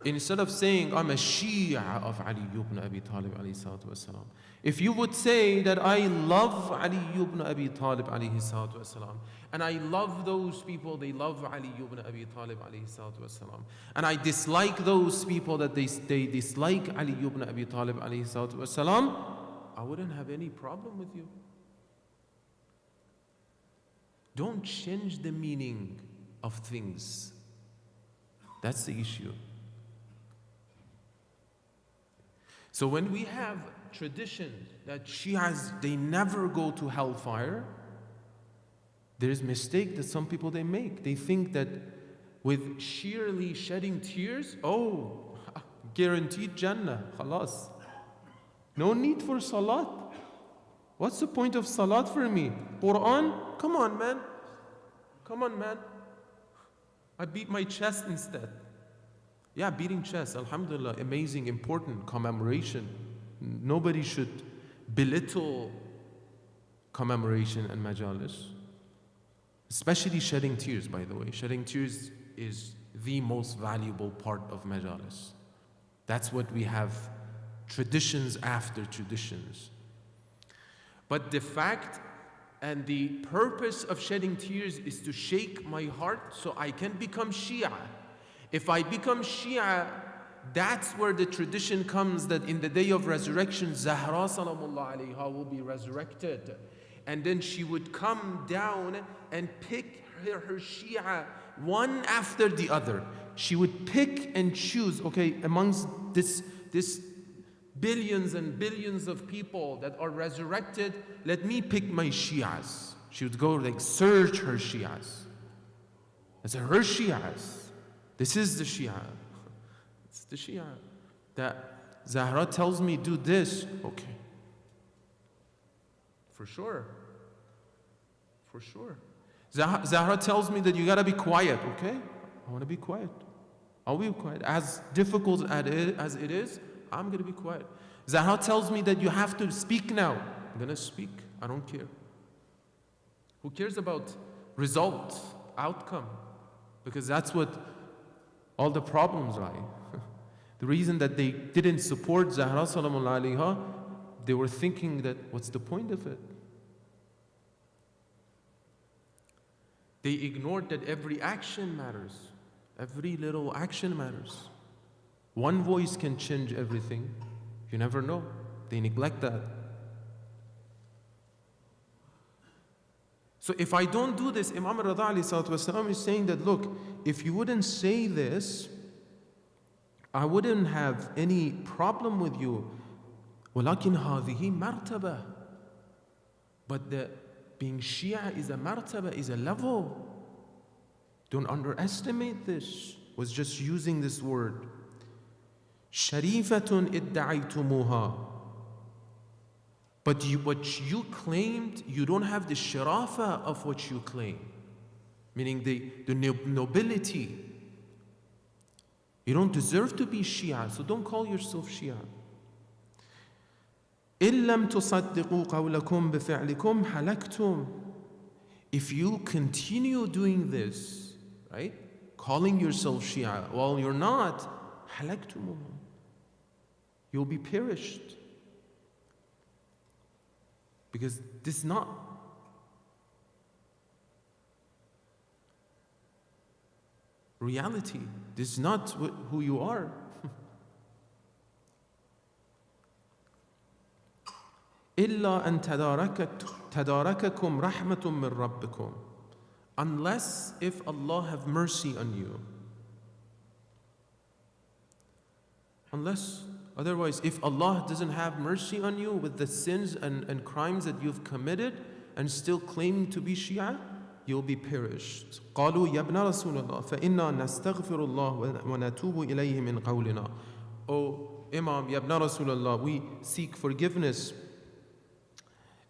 instead of saying I'm a Shia of Ali ibn Abi Talib alayhi salatu wasalam, if you would say that I love Ali ibn Abi Talib alayhi salatu wasalam, and I love those people, they love Ali ibn Abi Talib alayhi salatu wasalam, and I dislike those people that they dislike Ali ibn Abi Talib alayhi salatu wasalam, I wouldn't have any problem with you. Don't change the meaning of things. That's the issue. So when we have tradition that Shias, they never go to hellfire, there is mistake that some people they make. They think that with sheerly shedding tears, guaranteed Jannah, khalas. No need for salat. What's the point of salat for me? Quran? Come on, man. Come on, man. I beat my chest instead. Yeah, beating chest, alhamdulillah, amazing, important commemoration. Nobody should belittle commemoration and majalis. Especially shedding tears, by the way. Shedding tears is the most valuable part of majalis. That's what we have, traditions after traditions. But the fact and the purpose of shedding tears is to shake my heart so I can become Shia. If I become Shia, that's where the tradition comes that in the day of resurrection, Zahra salamullah alayha will be resurrected. And then she would come down and pick her Shia one after the other. She would pick and choose, okay, amongst this billions and billions of people that are resurrected, let me pick my Shias. She would go like search her Shias. That's her Shias. This is the Shia. It's the Shia. That Zahra tells me do this. Okay. For sure. For sure. Zahra tells me that you gotta be quiet, okay? I wanna be quiet. I'll be quiet. As difficult as it is, I'm gonna be quiet. Zahra tells me that you have to speak now. I'm gonna speak. I don't care. Who cares about result, outcome? Because that's what all the problems lie. The reason that they didn't support Zahra Salamun alayha, they were thinking that what's the point of it? They ignored that every action matters. Every little action matters. One voice can change everything. You never know. They neglect that. So if I don't do this, Imam Rida alayhi salatu wasalam is saying that, look, if you wouldn't say this, I wouldn't have any problem with you. وَلَكِنْ هَذِهِ مَرْتَبَةٌ. But being Shia is a martaba, is a level. Don't underestimate this. Was just using this word. شَرِيفَةٌ إِدَّعَيْتُمُوهَا. But what you claimed, you don't have the sharafa of what you claim. Meaning the nobility. You don't deserve to be Shia, so don't call yourself Shia. إِن لَمْ تُصَدِّقُوا قَوْلَكُمْ بِفِعْلِكُمْ حَلَكْتُمْ. If you continue doing this, right, calling yourself Shia, while you're not, حَلَكْتُمُ. You'll be perished. Because this is not reality. This is not who you are. إِلَّا أَن تَدَارَكَكُمْ رَحْمَةٌ مِّن رَبِّكُمْ. Unless if Allah have mercy on you. Otherwise, if Allah doesn't have mercy on you with the sins and crimes that you've committed and still claiming to be Shia, you'll be perished. قالوا يا ابن رسول الله فإنا نستغفر الله ونتوب إليه من قولنا. O Imam, Ya ibn Rasulullah, we seek forgiveness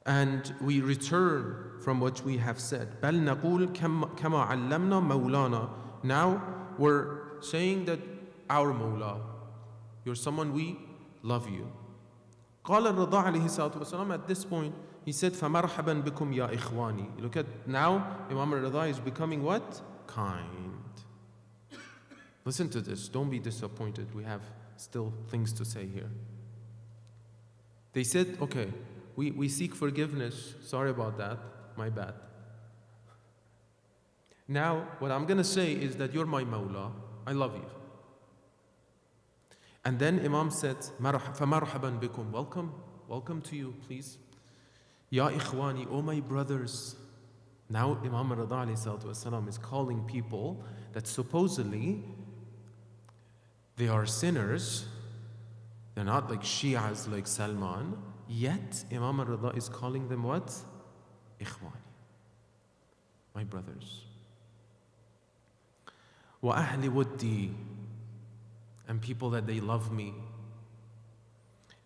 and we return from what we have said. بل نقول كما علمنا مولانا. Now we're saying that our Mawla, you're someone we love you. قال الرضا عليه الصلاة والسلام, at this point he said فمرحبا بكم يا إخواني. Look at now Imam al-Rida is becoming what? Kind. Listen to this, don't be disappointed, we have still things to say here. They said, okay, we seek forgiveness, sorry about that, my bad. Now what I'm gonna say is that you're my Mawla, I love you. And then Imam said, فَمَرْحَبًا بِكُمْ, welcome to you, please. Ya ikhwani, oh my brothers. Now Imam Rida alayhi salatu wasalam is calling people that supposedly they are sinners. They're not like Shias like Salman. Yet Imam Rida is calling them what? Ikhwani, my brothers. وَأَهْلِ وُدِّي, and people that they love me.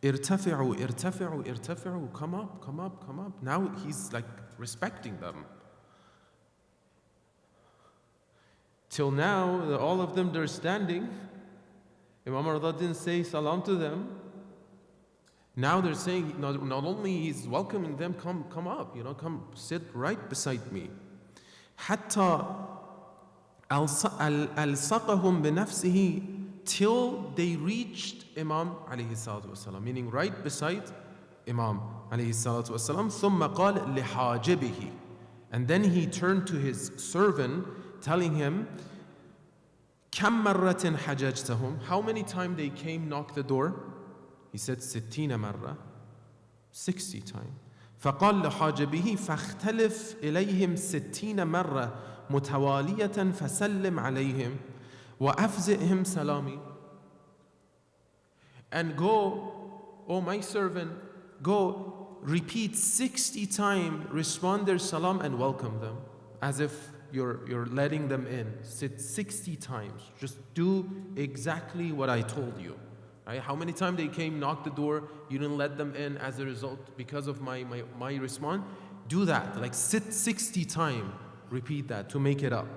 ارتفعوا ارتفعوا ارتفعوا, come up, come up, come up. Now he's like respecting them. Till now, all of them, they're standing. Imam Rida didn't say salam to them. Now they're saying, not only he's welcoming them, come up, come sit right beside me. حتى ألصقهم بنفسه, till they reached Imam alayhi salatu wasalam, meaning right beside Imam alayhi salatu wasalam. ثم قال لحاجبه, and then he turned to his servant, telling him, كم مرة حججتهم, how many times they came knock the door? He said 60 مرة, 60 times. فقال لحاجبه فاختلف إليهم 60 مرة متوالية فسلم عليهم وأفزئهم سلامي. And go, oh my servant, go repeat 60 times, respond their salam and welcome them, as if you're letting them in. Sit 60 times. Just do exactly what I told you. Right? How many times they came, knocked the door, you didn't let them in as a result because of my response? Do that. Like sit 60 times. Repeat that to make it up.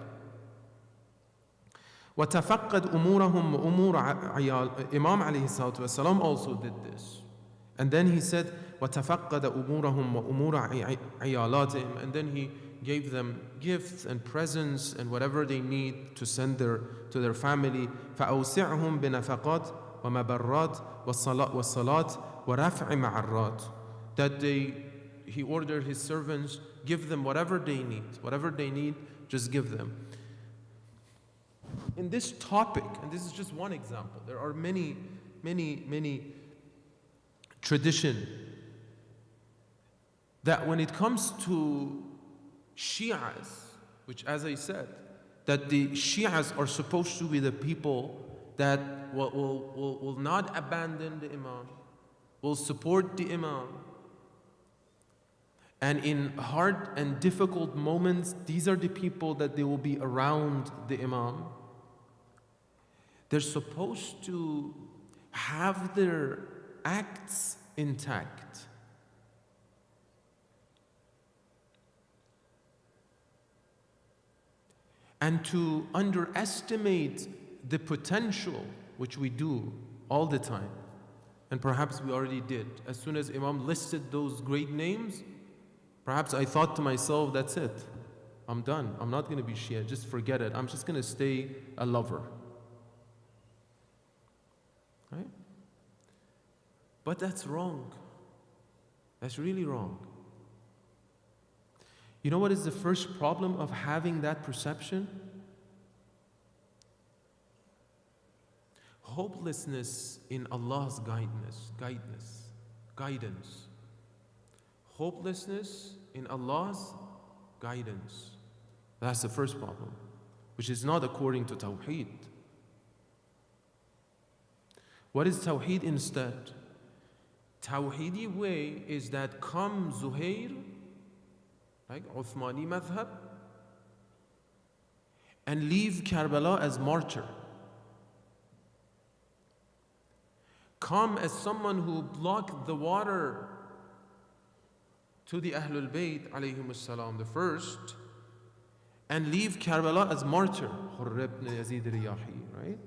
وَتَفَقَّدْ أُمُورَهُمْ وَأُمُورَ عِيَالِ. Imam alayhi salatu wasalam also did this. And then he said, وَتَفَقَّدَ أُمُورَهُمْ وَأُمُورَ عِيَالَاتِهِمْ. And then he gave them gifts and presents and whatever they need to send to their family. فَأَوْسِعْهُمْ بِنَفَقَاتٍ ومبرات والصلاة ورفع معرات. That he ordered his servants, give them whatever they need, just give them. In this topic, and this is just one example, there are many tradition that when it comes to Shias, which as I said, that the Shias are supposed to be the people that will not abandon the Imam, will support the Imam. And in hard and difficult moments, these are the people that they will be around the Imam. They're supposed to have their acts intact. And to underestimate the potential, which we do all the time, and perhaps we already did. As soon as Imam listed those great names, perhaps I thought to myself, that's it. I'm done. I'm not going to be Shia. Just forget it. I'm just going to stay a lover. Right? But that's wrong. That's really wrong. You know what is the first problem of having that perception? Hopelessness in Allah's guidance. Hopelessness in Allah's guidance. That's the first problem, which is not according to Tawheed. What is Tawheed instead? Tawheedi way is that come Zuhair, like Uthmani madhab, and leave Karbala as martyr. Come as someone who blocked the water to the Ahlul Bayt alayhimus salam, the first, and leave Karbala as martyr. Hurr ibn Yazid Riyahi, right?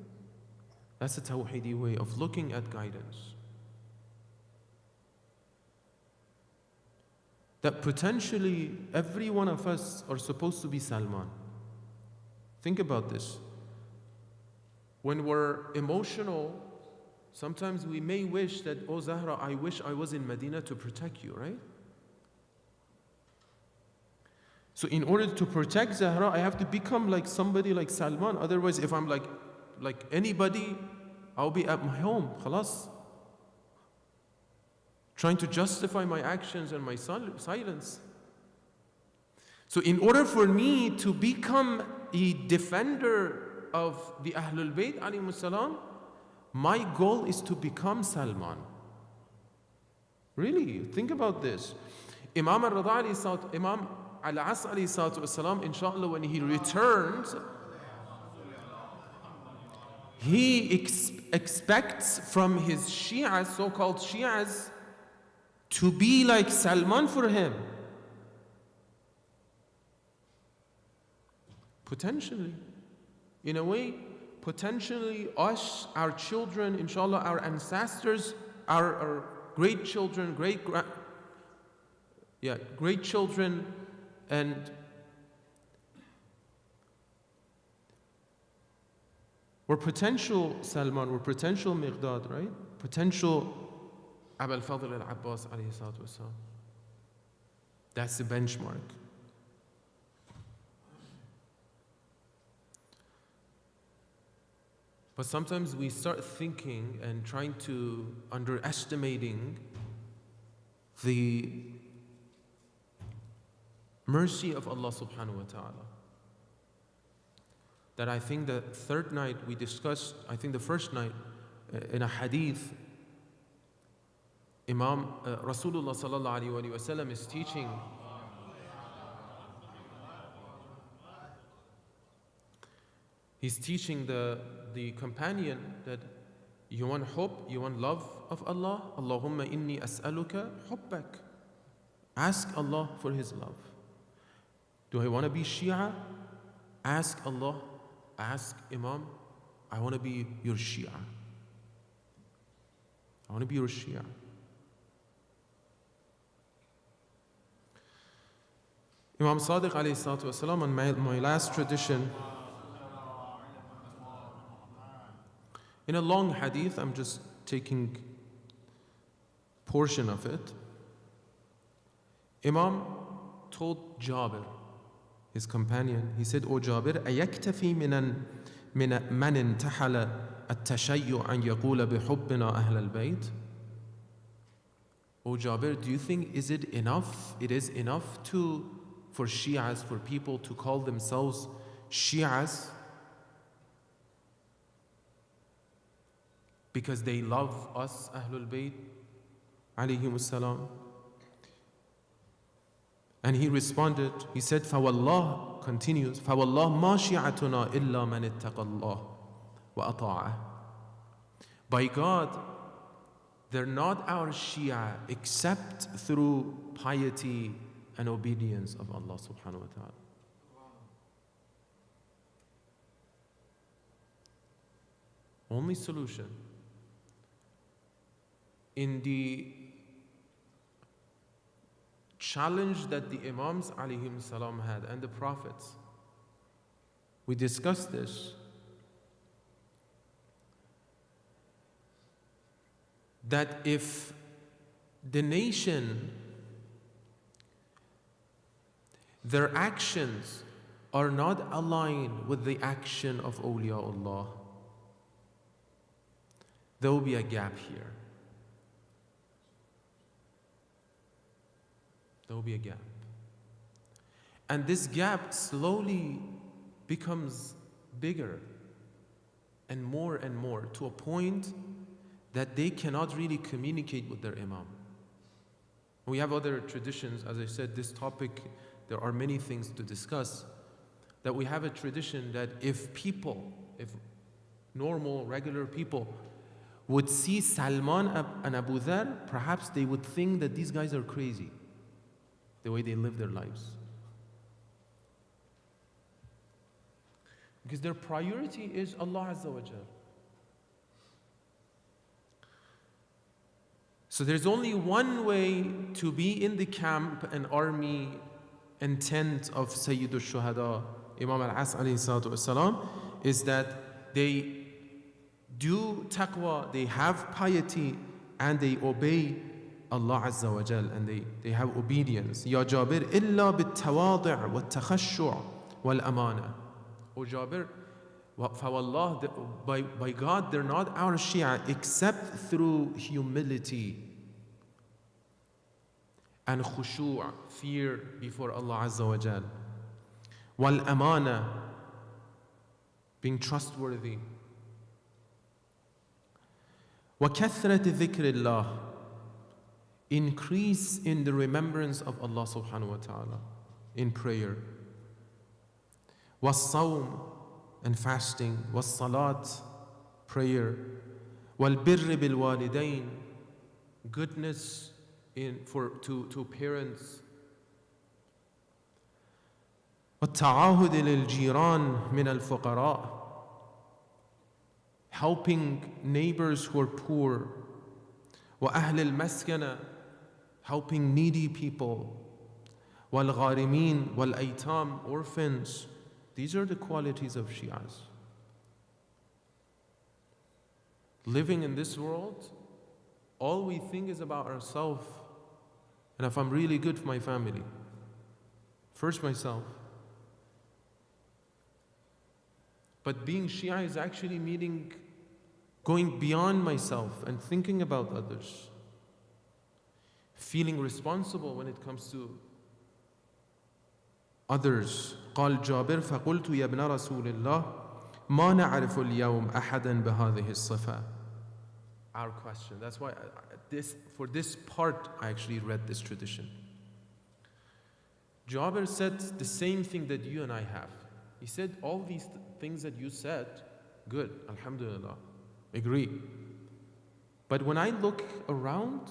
That's a Tawheedi way of looking at guidance. That potentially every one of us are supposed to be Salman. Think about this. When we're emotional, sometimes we may wish that, oh Zahra, I wish I was in Medina to protect you, right? So in order to protect Zahra, I have to become like somebody like Salman. Otherwise, if I'm like anybody, I'll be at my home, khalas. Trying to justify my actions and my silence. So in order for me to become a defender of the Ahlul Bayt alayhimus salam, my goal is to become Salman. Really, think about this. Imam al-As alayhi salatu wasalam, inshallah, when he returns, he expects from his Shi'as, so-called Shi'as, to be like Salman for him. Potentially. In a way, potentially us, our children, inshallah, our ancestors, our great children, great children, and we're potential Salman, we're potential Miqdad, right? Potential Abu al-Fadl al-Abbas alayhi salatu wasalam. That's the benchmark. But sometimes we start thinking and trying to underestimating the mercy of Allah subhanahu wa ta'ala. That I think the third night we discussed, I think the first night in a hadith, Imam Rasulullah sallallahu alaihi wasallam is teaching. He's teaching the companion that you want hope, you want love of Allah. Allahumma inni as'aluka hubbak. Ask Allah for His love. Do I want to be Shia? Ask Allah, ask Imam, I want to be your Shia. I want to be your Shia. Imam Sadiq alayhi salatu wasalam, on my last tradition, In a long hadith, I'm just taking portion of it. Imam told Jabir, his companion, he said, O Jabir, أَيَكْتَفِي مَنْ انْتَحَلَ التَّشَيُّعَ أَنْ يَقُولَ بِحُبِّنَا أَهْلَ الْبَيْتِ? O Jabir, do you think it is enough for Shias, for people to call themselves Shias because they love us, Ahlul Bayt, alayhimus salam? And he responded, he said, فَوَاللَّهِ, continues, فَوَاللَّهِ مَا شِيعَتُنَا إِلَّا مَنِ اتَّقَى اللَّهِ وَأَطَاعَهُ. By God, they're not our Shia except through piety and obedience of Allah subhanahu wa ta'ala. Only solution in the challenge that the Imams alayhim salam had and the Prophets. We discussed this. That if the nation, their actions are not aligned with the action of awliyaullah, there will be a gap here. There will be a gap. And this gap slowly becomes bigger and more to a point that they cannot really communicate with their imam. We have other traditions. As I said, this topic, there are many things to discuss. That we have a tradition that if normal, regular people would see Salman and Abu Dhar, perhaps they would think that these guys are crazy, the way they live their lives. Because their priority is Allah Azza wa Jal. So there's only one way to be in the camp and army and tent of Sayyid al-Shuhada, Imam al-As alayhi salatu wasalam, is that they do taqwa, they have piety, and they obey Allah Azza wa Jal, and they have obedience. Ya Jabir, illa bit-tawadi' wat-takhashu' wal-amana. O Jabir, by God, they're not our Shia except through humility and khushu', fear before Allah Azza wa Jal. Wal amana, being trustworthy. Wa kathrat dhikrillah, increase in the remembrance of Allah subhanahu wa ta'ala, in prayer. Was sawm, and fasting. Was salat, prayer. Wal birri bil walidain, goodness to parents. والتعاهد للجيران من الفقراء, helping neighbors who are poor. وأهل المسكنة, helping needy people. والغارمين والأيتام, orphans. These are the qualities of Shias. Living in this world, all we think is about ourselves. And if I'm really good for my family, first myself. But being Shia is actually meaning going beyond myself and thinking about others. Feeling responsible when it comes to others. قال جابر فقلت يا ابن رسول الله ما نعرف اليوم أحدا بهذه الصفة. Our question. That's why for this part I actually read this tradition. Jabir said the same thing that you and I have. He said all these things that you said, good, alhamdulillah, agree. But when I look around,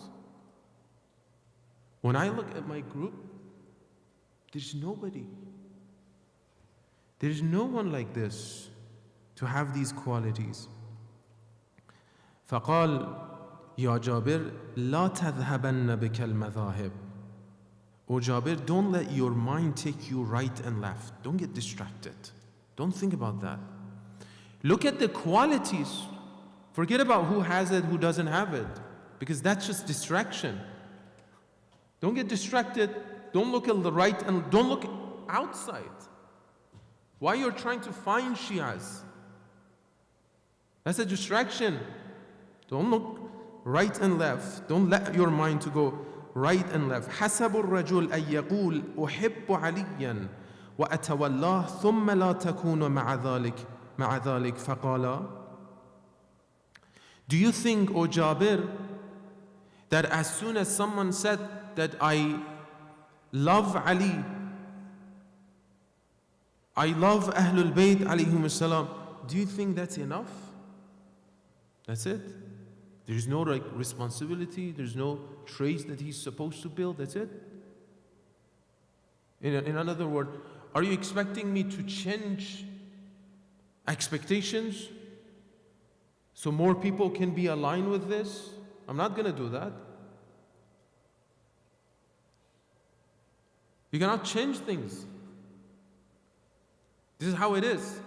when I look at my group, there's nobody. There's no one like this to have these qualities. فقال يا جابر لا تذهبن بك المذاهب. O Jabir, don't let your mind take you right and left. Don't get distracted. Don't think about that. Look at the qualities Forget about who has it, who doesn't have it, because that's just distraction. Don't get distracted. Don't look at the right and don't look outside. Why you're trying to find Shias? That's a distraction. Don't look right and left. Don't let your mind to go right and left. حسب الرجل أن يقول أحب عليا وأتولاه ثم لا تكون مع ذلك فقال. Do you think, O Jabir, that as soon as someone said that I love Ali, I love Ahlul Bayt alayhim salam, do you think that's enough? That's it? There's no responsibility, there's no trace that he's supposed to build, that's it? In another word, are you expecting me to change expectations so more people can be aligned with this? I'm not going to do that. You cannot change things. This is how it is.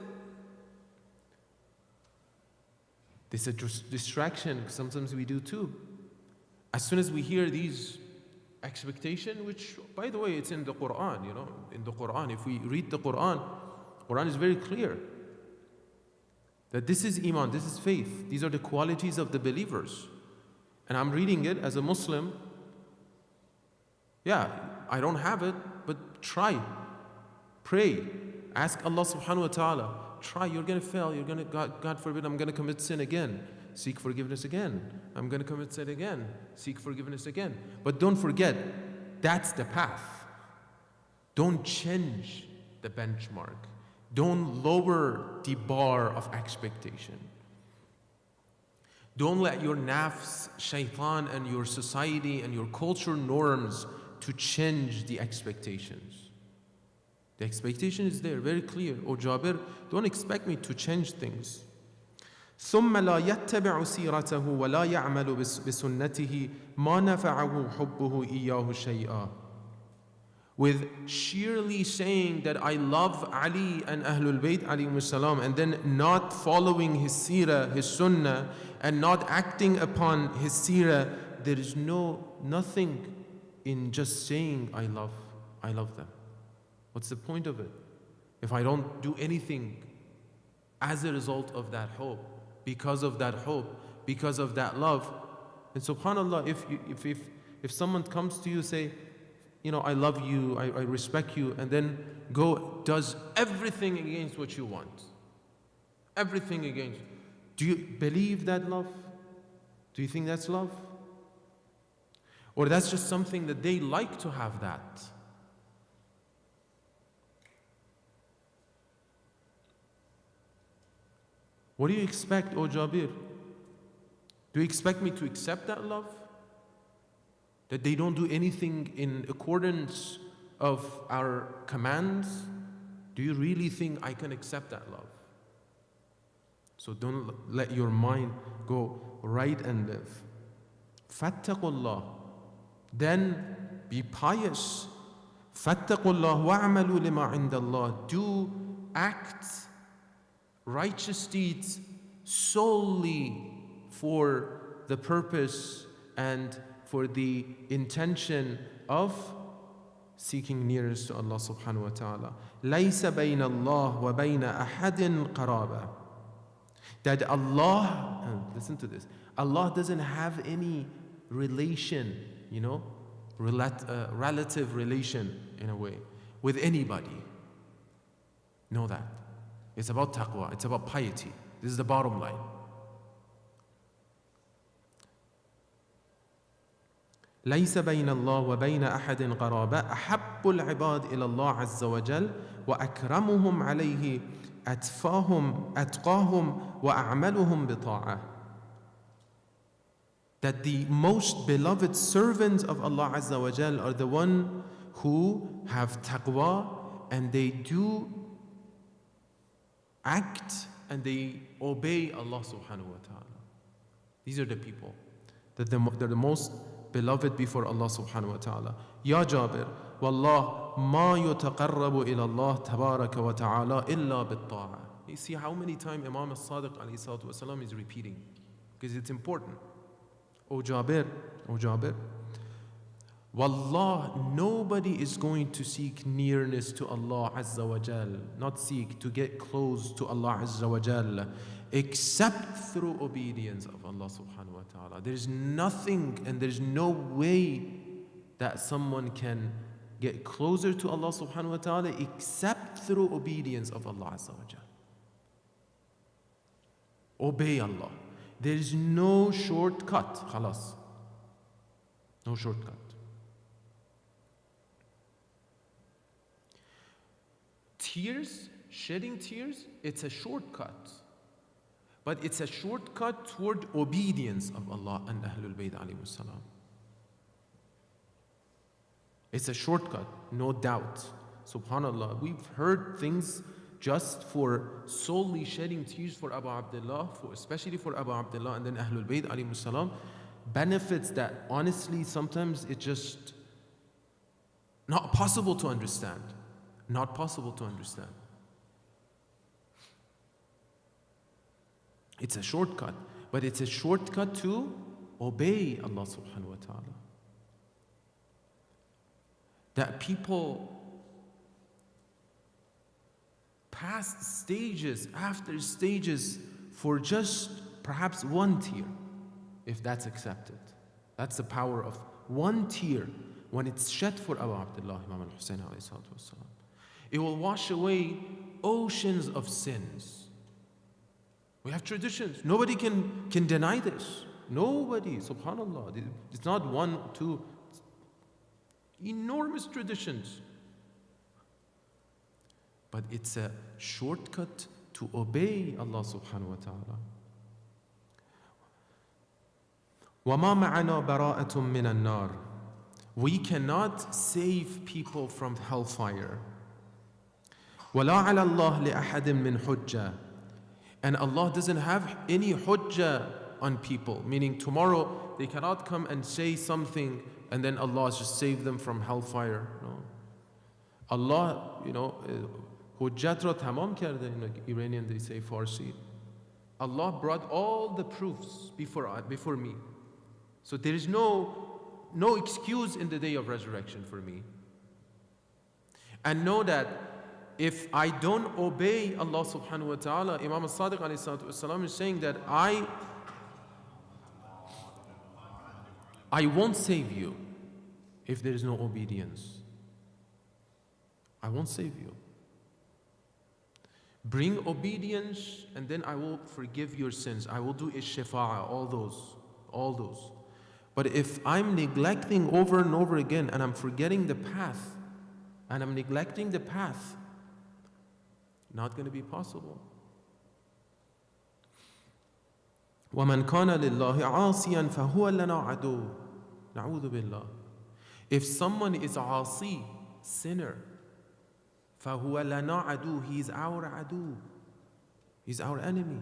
This is a distraction. Sometimes we do too. As soon as we hear these expectations, which, by the way, it's in the Quran, in the Quran. If we read the Quran is very clear that this is Iman, this is faith. These are the qualities of the believers. And I'm reading it as a Muslim. Yeah, I don't have it, but try. Pray. Ask Allah subhanahu wa ta'ala. Try, you're going to fail. You're going to, God forbid, I'm going to commit sin again. Seek forgiveness again. I'm going to commit sin again. Seek forgiveness again. But don't forget, that's the path. Don't change the benchmark. Don't lower the bar of expectation. Don't let your nafs, shaitan, and your society and your cultural norms to change the expectations. The expectation is there, very clear. Oh Jabir, don't expect me to change things. ثم لا يتبع سيرته ولا يعمل بسنته ما نفعه حبه إياه شيئا. With sheerly saying that I love Ali and Ahlul Bayt alayhim salam, and then not following his seerah, his sunnah, and not acting upon his seerah, there is nothing in just saying I love them. What's the point of it? If I don't do anything as a result of that hope, because of that hope, because of that love. And subhanAllah, if someone comes to you, say, I love you, I respect you, and then does everything against what you want. Everything against. Do you believe that love? Do you think that's love? Or that's just something that they like to have that? What do you expect, O Jabir? Do you expect me to accept that love? That they don't do anything in accordance of our commands? Do you really think I can accept that love? So don't let your mind go right and left. Fattaqullah. Then be pious. Fattaqullah wa'amalu lima indallah. Do act righteous deeds solely for the purpose and for the intention of seeking nearness to Allah subhanahu wa ta'ala. لَيْسَ بَيْنَ اللَّهِ وَبَيْنَ أَحَدٍ قَرَابًا. That Allah, listen to this, Allah doesn't have any relation, relative relation in a way, with anybody. Know that. It's about taqwa, it's about piety. This is the bottom line. ليس بين الله وبين أحد قرابة أحب العباد إلى الله عز وجل وأكرمهم عليه أتقاهم وأعملهم بطاعة. That the most beloved servants of Allah Azza wa Jal are the one who have taqwa and they do act and they obey Allah subhanahu wa ta'ala. These are the people that they're the most beloved before Allah subhanahu wa ta'ala. Ya Jabir, wallah ma yutaqarrabu ila Allah tabaraka wa ta'ala illa bit-ta'a. You see how many times Imam al-Sadiq alayhi salatu wa salam is repeating. because it's important. O Jabir, Wallah, nobody is going to seek nearness to Allah Azza wa Jal, not seek to get close to Allah Azza wa Jal, except through obedience of Allah subhanahu wa ta'ala. There's nothing and there's no way that someone can get closer to Allah subhanahu wa ta'ala except through obedience of Allah Azza wa Jal. Obey Allah. There is no shortcut, khalas. No shortcut. Tears, shedding tears, it's a shortcut. But it's a shortcut toward obedience of Allah and Ahlul Bayt alayhimus salam. It's a shortcut, no doubt. SubhanAllah, we've heard things just for solely shedding tears for Abu Abdullah, especially for Abu Abdullah and then Ahlul Bayt alayhimus salam, benefits that honestly sometimes it's just not possible to understand. Not possible to understand. It's a shortcut, but it's a shortcut to obey Allah subhanahu wa ta'ala. That people pass stages after stages for just perhaps one tear, if that's accepted. That's the power of one tear when it's shed for Abu Abdullah, Imam al-Hussein alayhi salatu wasalam. It will wash away oceans of sins. We have traditions. Nobody can deny this. Nobody, subhanAllah. It's not one, two. Enormous traditions. But it's a shortcut to obey Allah subhanahu wa ta'ala. وَمَا مَعَنَا بَرَاءَةٌ مِّنَ النَّارِ. We cannot save people from hellfire. وَلَا عَلَى اللَّهِ لِأَحَدٍ مِّنْ حُجَّةٍ. And Allah doesn't have any hujjah on people, meaning tomorrow they cannot come and say something and then Allah just save them from hellfire. No. Allah, hujjat ra tamam karde, in Iranian they say Farsi. Allah brought all the proofs before me. So there is no excuse in the day of resurrection for me. And know that if I don't obey Allah subhanahu wa ta'ala, Imam al-Sadiq alayhi salatu wasalam is saying that I won't save you if there is no obedience. I won't save you. Bring obedience and then I will forgive your sins. I will do ish-shafa'ah, all those. But if I'm neglecting over and over again and I'm forgetting the path and I'm neglecting the path, not going to be possible. وَمَنْ كَانَ لِلَّهِ عَاصِيًا فَهُوَ لَنَا عَدُوٌّ. نَعُوذُ بِاللَّهِ. If someone is asi, sinner, فَهُوَ لَنَا عَدُوٌّ. He is our adu. He's our enemy.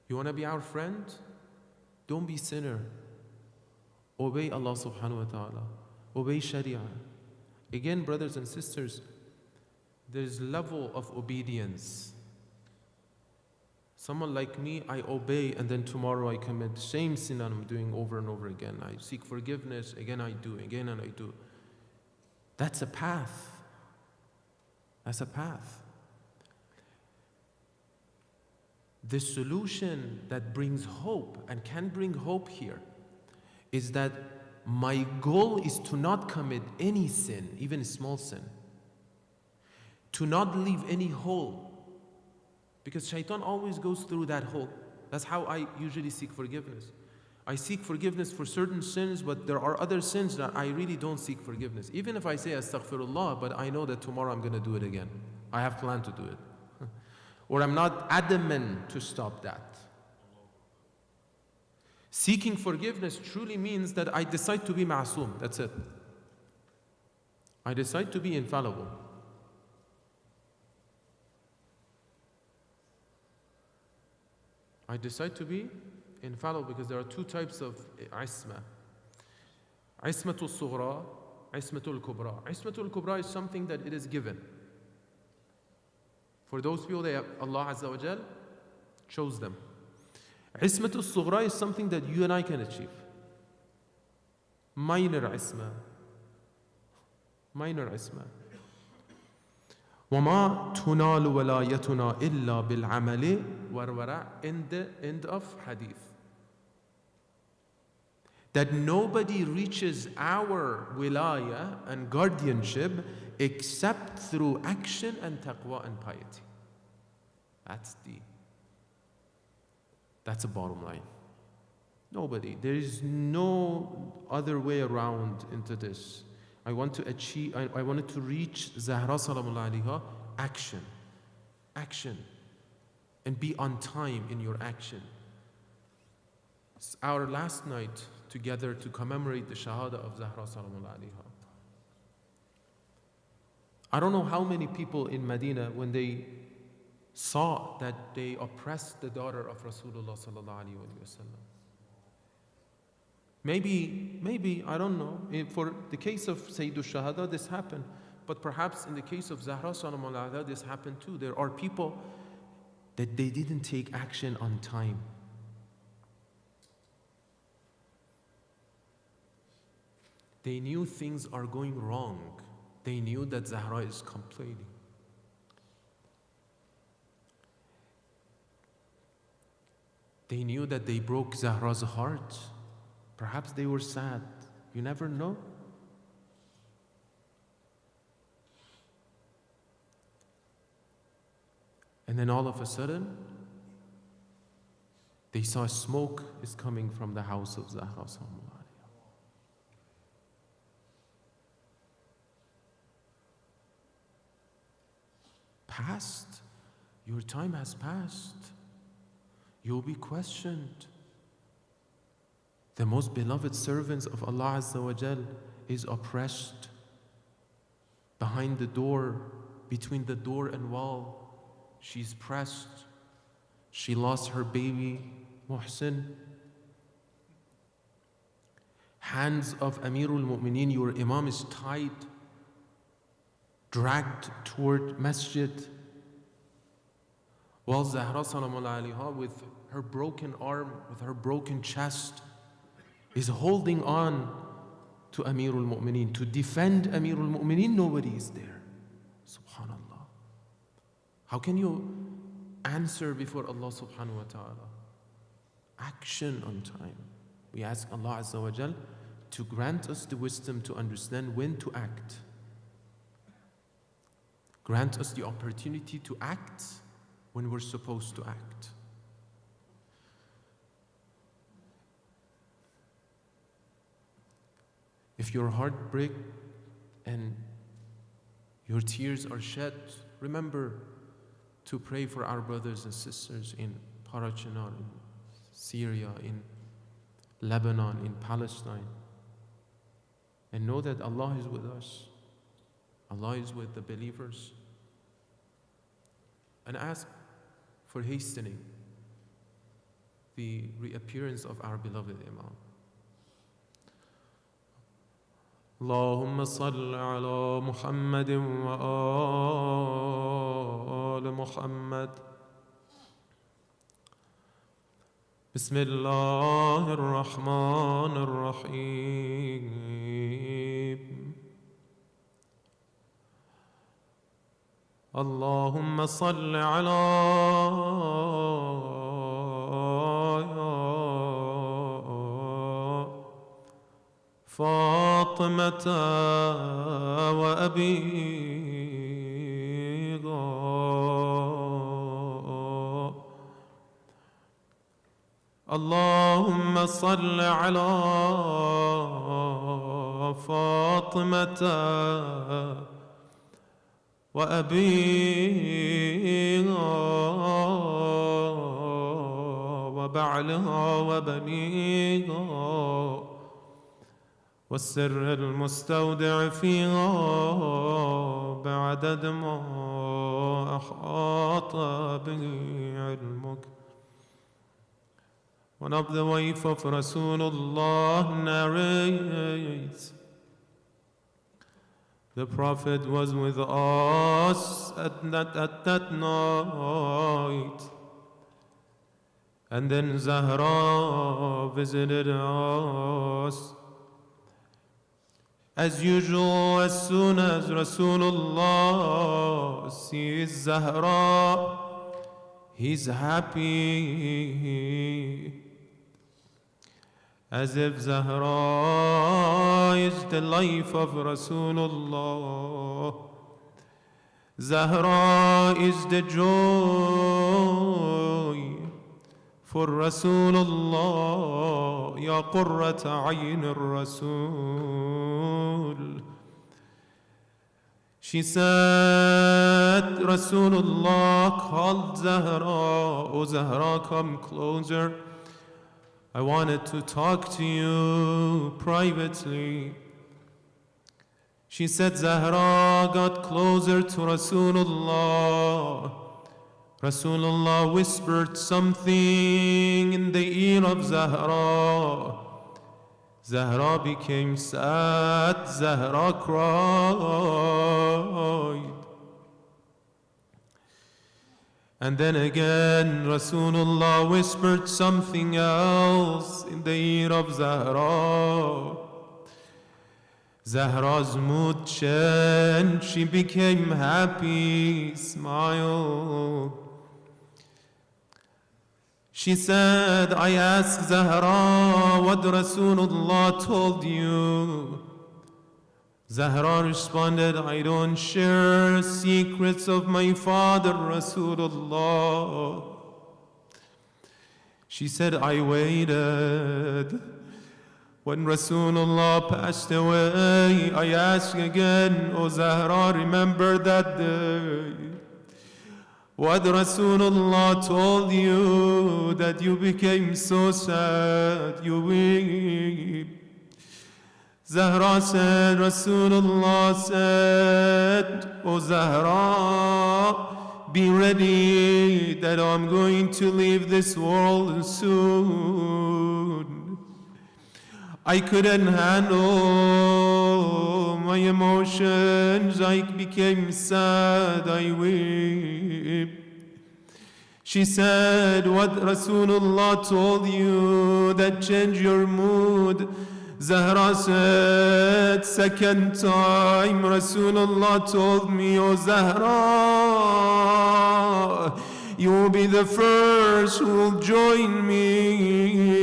You want to be our friend? Don't be sinner. Obey Allah subhanahu wa ta'ala. Obey Sharia. Again, brothers and sisters, there's level of obedience. Someone like me, I obey and then tomorrow I commit the same sin and I'm doing over and over again. I seek forgiveness, again I do, again and I do. That's a path. That's a path. The solution that brings hope and can bring hope here is that my goal is to not commit any sin, even a small sin. To not leave any hole. Because shaitan always goes through that hole. That's how I usually seek forgiveness. I seek forgiveness for certain sins, but there are other sins that I really don't seek forgiveness. Even if I say astaghfirullah, but I know that tomorrow I'm going to do it again. I have planned to do it. Or I'm not adamant to stop that. Seeking forgiveness truly means that I decide to be ma'soom. That's it. I decide to be infallible. I decide to be infallible because there are two types of isma. Ismatul sughra, ismatul kubra. Ismatul kubra is something that it is given. For those people, Allah Azza wa Jal chose them. Ismatul Sughra is something that you and I can achieve. Minor isma. Minor isma. وَمَا تُنَالُ وَلَايَتُنَا إِلَّا بِالْعَمَلِ وَالْوَرَعِ. In the end of hadith. That nobody reaches our wilaya and guardianship except through action and taqwa and piety. That's the bottom line. Nobody. There is no other way around into this. I wanted to reach Zahra salamullahi alayha, action. Action. And be on time in your action. It's our last night together to commemorate the Shahadat of Zahra salamullahi alayha. I don't know how many people in Medina, when they saw that they oppressed the daughter of Rasulullah sallallahu alaihi wasallam. Maybe, I don't know. For the case of Sayyidu Shahadat, this happened. But perhaps in the case of Zahra sallallahu alaiha, this happened too. There are people that they didn't take action on time. They knew things are going wrong. They knew that Zahra is complaining. They knew that they broke Zahra's heart. Perhaps they were sad. You never know. And then all of a sudden, they saw smoke is coming from the house of Zahra. Past. Your time has passed. You'll be questioned. The most beloved servants of Allah Azza wa Jal is oppressed behind the door, between the door and wall. She's pressed. She lost her baby, Muhsin. Hands of Amirul Mu'mineen, your Imam, is tied, dragged toward masjid. While Zahra salamullahi alayha, with her broken arm, with her broken chest, is holding on to Amirul Mu'mineen. To defend Amirul Mu'mineen, nobody is there. Subhanallah. How can you answer before Allah subhanahu wa ta'ala? Action on time. We ask Allah Azza wa Jal to grant us the wisdom to understand when to act. Grant us the opportunity to act when we're supposed to act. If your heart breaks and your tears are shed, remember to pray for our brothers and sisters in Parachinar, in Syria, in Lebanon, in Palestine. And know that Allah is with us. Allah is with the believers. And ask for hastening the reappearance of our beloved Imam. اللهم صل على محمد وآل محمد. بسم الله الرحمن الرحيم. اللهم صل على فاطمة وأبيها. اللهم صل على فاطمة وأبيها وبعلها وبنيها والسر المستودع فيها بعدد ما أحاط به علمك. One of the wife of Rasulullah narrates The Prophet was with us at that night. And then Zahra visited us. As usual, as soon as Rasulullah sees Zahra, he's happy, as if Zahra is the life of Rasulullah. Zahra is the joy for Rasulullah, Ya Qurrata Ayn al-Rasul. She said, Rasulullah called Zahra, "Oh Zahra, come closer. I wanted to talk to you privately." She said, Zahra got closer to Rasulullah. Rasulullah whispered something in the ear of Zahra. Zahra became sad, Zahra cried. And then again, Rasulullah whispered something else in the ear of Zahra. Zahra's mood changed, she became happy, smiled. She said, I asked Zahra, what Rasulullah told you? Zahra responded, I don't share secrets of my father, Rasulullah. She said, I waited. When Rasulullah passed away, I asked again, oh Zahra, remember that day? What Rasulullah told you that you became so sad, you weep? Zahra said, Rasulullah said, oh Zahra, be ready that I'm going to leave this world soon. I couldn't handle my emotions, I became sad, I weep. She said, what Rasulullah told you that changed your mood? Zahra said, second time Rasulullah told me, oh Zahra, you will be the first who will join me.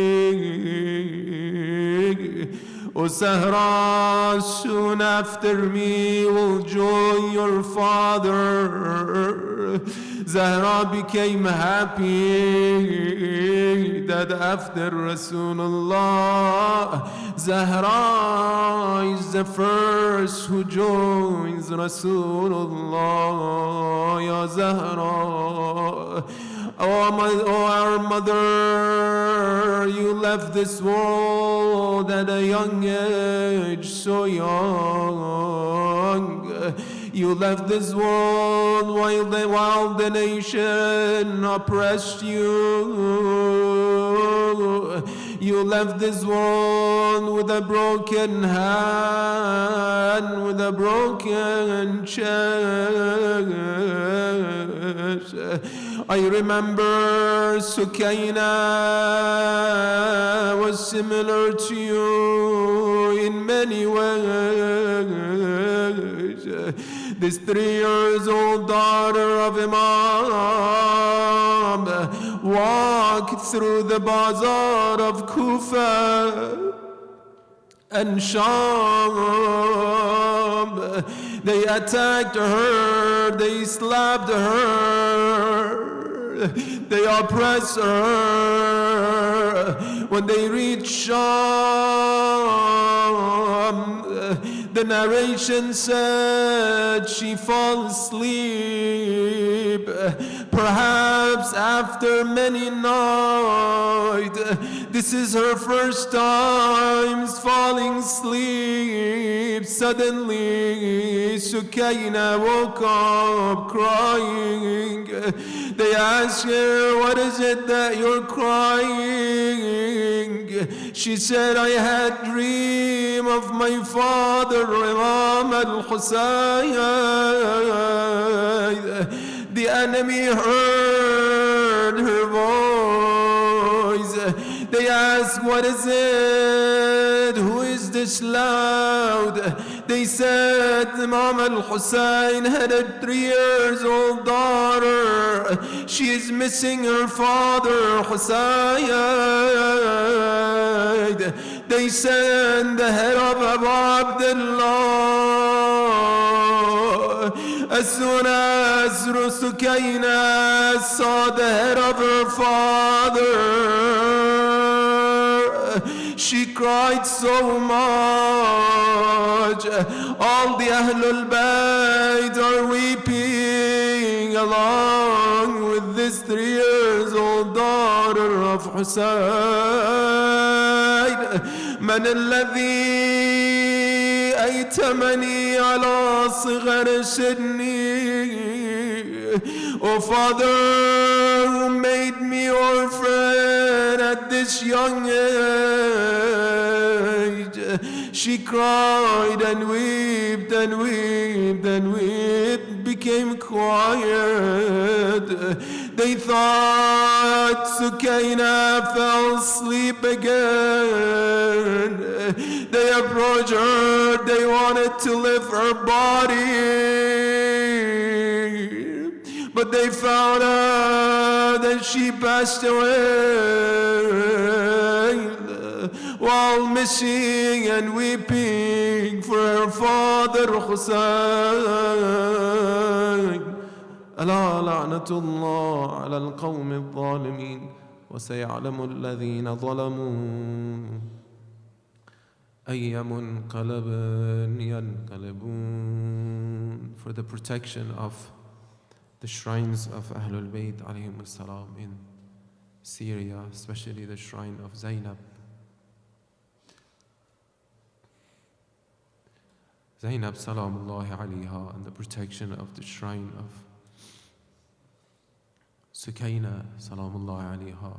O Zahra, soon after me will join your father. Zahra became happy that after Rasulullah, Zahra is the first who joins Rasulullah. Ya Zahra, oh our mother, you left this world at a young age, so young. You left this world while the nation oppressed you. You left this world with a broken hand, with a broken chest. I remember Sukaina was similar to you in many ways. This 3 years old daughter of Imam walked through the bazaar of Kufa and Sham. They attacked her, they slapped her, they oppressed her. When they reached Sham, the narration said she fell asleep, perhaps after many nights. This is her first time falling asleep. Suddenly, Sukaina woke up crying. They asked her, what is it that you're crying? She said, I had a dream of my father, Imam al-Hussein. The enemy heard her voice. They asked, what is it? Who is this loud? They said, Imam al-Hussein had a 3-year-old daughter. She is missing her father, Hussein. They sent the head of Abu Abdullah. As soon as Rusukayna saw the head of her father, she cried so much. All the Ahlul Bayt are weeping along with this 3-year-old daughter of Hussein. من الذي أيتمني على صغر Sunni? Oh Father, who made me orphan at this young age? She cried and wept and wept and wept, became quiet. They thought Sukaina fell asleep again. They approached her, they wanted to lift her body, but they found out that she passed away while missing and weeping for her father Hussein. ألا لعنة الله على القوم الظالمين وسيعلم الذين ظلموا أي منقلب ينقلبون. For the protection of the shrines of Ahlul Bayt alayhim as-salam in Syria, especially the shrine of Zainab. Zainab salamullahi alayha, and the protection of the shrine of Sukaina salamullahi alayha.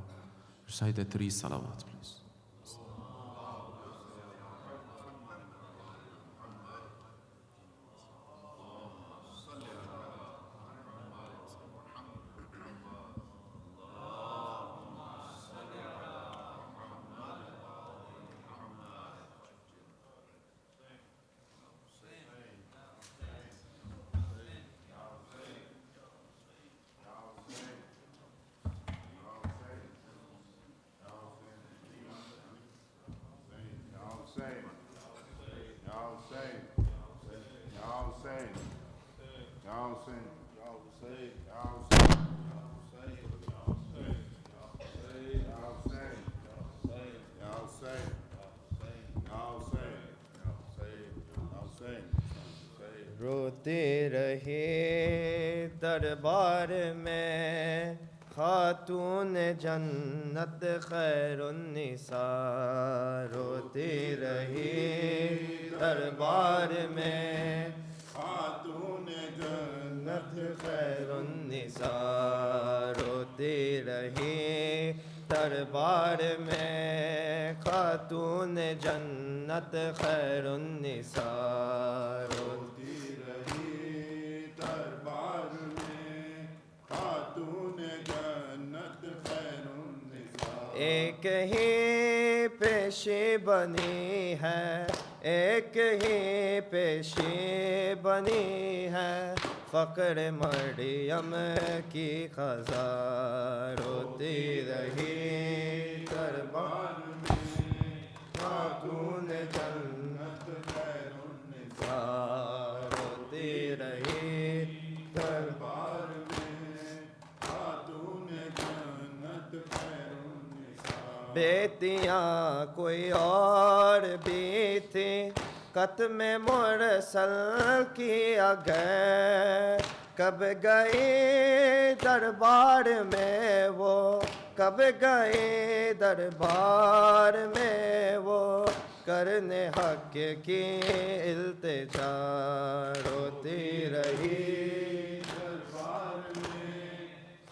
Recite the 3 salawat, please. रोते रहे दरबार में खातून जन्नत खैरुन्निसा. रोते रहे दरबार में खातून जन्नत खैरुन्निसा. रोते रहे दरबार में खातून जन्नत खैरुन्निसा. एक ही पेशे बनी है, एक ही पेशे बनी है, फ़क्र मरियम की ख़ज़ा. रोती रही दरबार में खातून जन्नत खैरुन्निसा. रोती रही दरबार में खातून जन्नत खैरुन्निसा. बेटियाँ कोई और भी थी, क़त्म मुरसल किया गए. कब गए दरबार में वो, कब गए दरबार में वो, करने हक की इल्तिजा. रोती रही दरबार में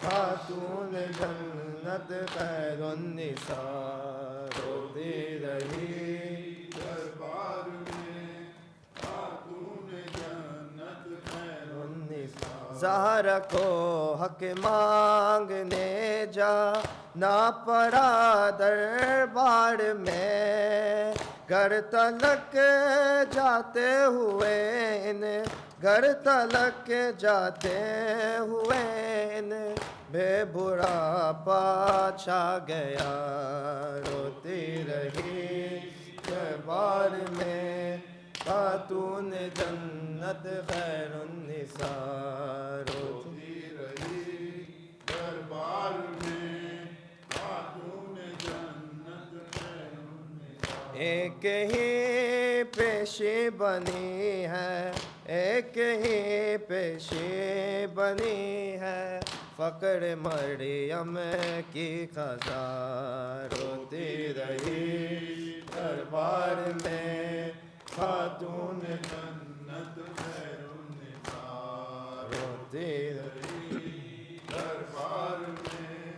खातून जन्नत खैरुन्निसा. रोती زہرا کو حق مانگنے جا نہ پڑا دربار میں، گھر تلک جاتے ہوئے گھر تلک جاتے ہوئے بے برا پاچھا گیا، روتی رہی دربار میں خاتون جنت خیر النساء، روتی رہی دربار میں خاتون جنت خیر النساء۔ ایک ہی پیشی بنی ہے، ایک ہی پیشی بنی ہے، فقر مریم کی خزاں، روتی رہی دربار میں خاتون جنت خیر النساء، روتی رہی دربار میں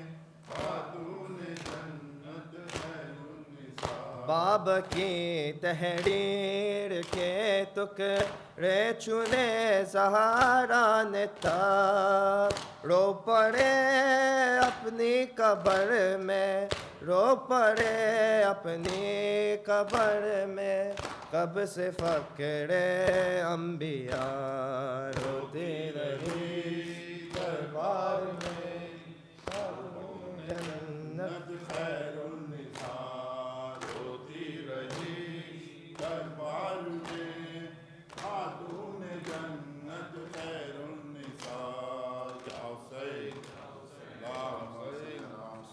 خاتون جنت خیر النساء۔ باب کی تحریر کے ٹکڑے چنے زہرا نے تب رو پڑے اپنی قبر میں، رو پڑے اپنی قبر میں، کب سے فقر انبیاء، روتی رہی دربار میں خاتون جنت خیر النساء، روتی رہی دربار میں خاتون جنت خیر النساء۔ یا حسین اللہم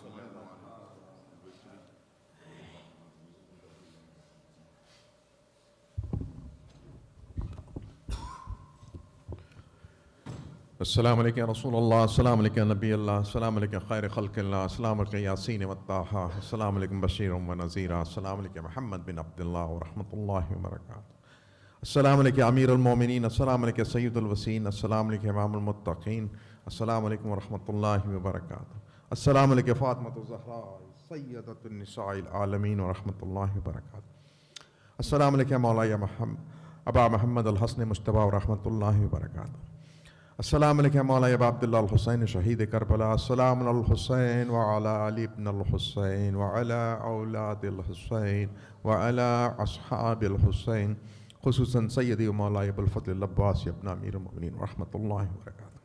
صلی اللہ السلام علیکم یا رسول اللہ، السلام علیکم نبی اللہ، السلام علیکم خیر خلق اللہ، السلام علیکم یاسین و طٰہٰ، السلام علیکم بشیر و نذیر، السلام علیکم محمد بن عبد اللہ ورحمۃ اللہ وبرکاتہ، السلام علیکم امیر المومنین، السلام علیکم سید الوسین، السلام علیکم امام المتقین، السلام علیکم ورحمۃ اللہ وبرکاتہ، السلام علیکم فاطمۃ الزہرا سیدۃ النساء العالمین ورحمۃ اللہ وبرکاتہ، السلام علیکم مولایا ابا محمد الحسن مجتبیٰ ورحمۃ اللہ وبرکاتہ، السلام علیکم مولانا ابا عبداللہ الحسین شہید کربلا، السلام علی الحسین وعلی علی ابن الحسین وعلی اولاد الحسین وعلی اصحاب الحسین، خصوصاً سیدی و مولانا ابو الفضل العباسی ابن امیر المؤمنین ورحمۃ اللہ وبرکاتہ،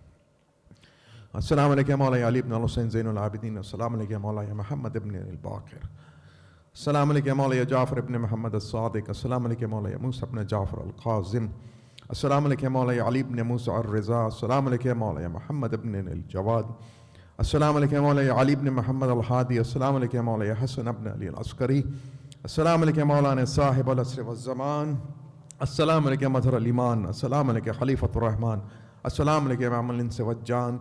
السلام علیکم مولانا علی ابن الحسین زین العابدین، السلام علیکم مولانا محمد ابن الباقر، السلام علیکم مولانا جعفر ابن محمد الصادق، السلام علیکم مولانا موسیٰ ابن جعفر القاسم، السلام علیکم مولانا علی ابن موسیٰ الرضا، السلام علیکم مولانا محمد ابن الجواد، السلام علیکم مولانا علی ابن محمد الحادی، السلام علیکم مولانا حسن ابن علی العسکری، السلام علیکم مولانا صاحب العصر والزمان، السلام علیکم مظہر الایمان، السلام علیکم خلیفۃ الرحمن، السلام علیکم امام الانس والجان،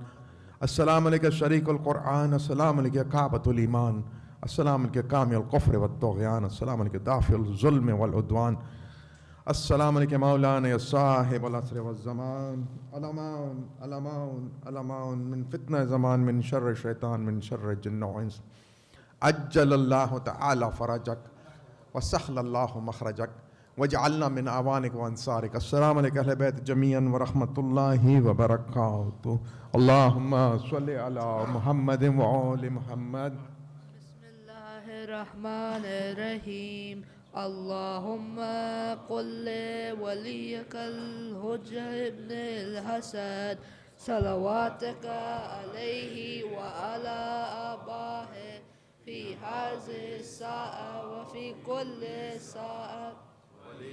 السلام علیکم شریک القرآن، السلام علیکم کعبۃ الایمان، السلام علیکم کامی الکفر والطغیان، السلام علیکم دافع الظلم والعدوان، السلام علیکم مولانا صاحب العصر والزمان، علمان علمان علمان من فتنہ زمان، من شر شیطان، من شر جن و انس، عجل اللہ تعالی فرجک وسخل اللہ مخرجک وجعلنا من اعوانک وانصارک، السلام علیکم اہل بیت جمیعا ورحمۃ اللہ وبرکاتہ، اللہم صلی علی محمد وآل محمد۔ بسم اللہ الرحمن الرحیم، اللہم قل ولیک الحجہ ابن الحسن صلواتک علیہ وعلی آبائہ فی هذه الساعة وفی کل ساعة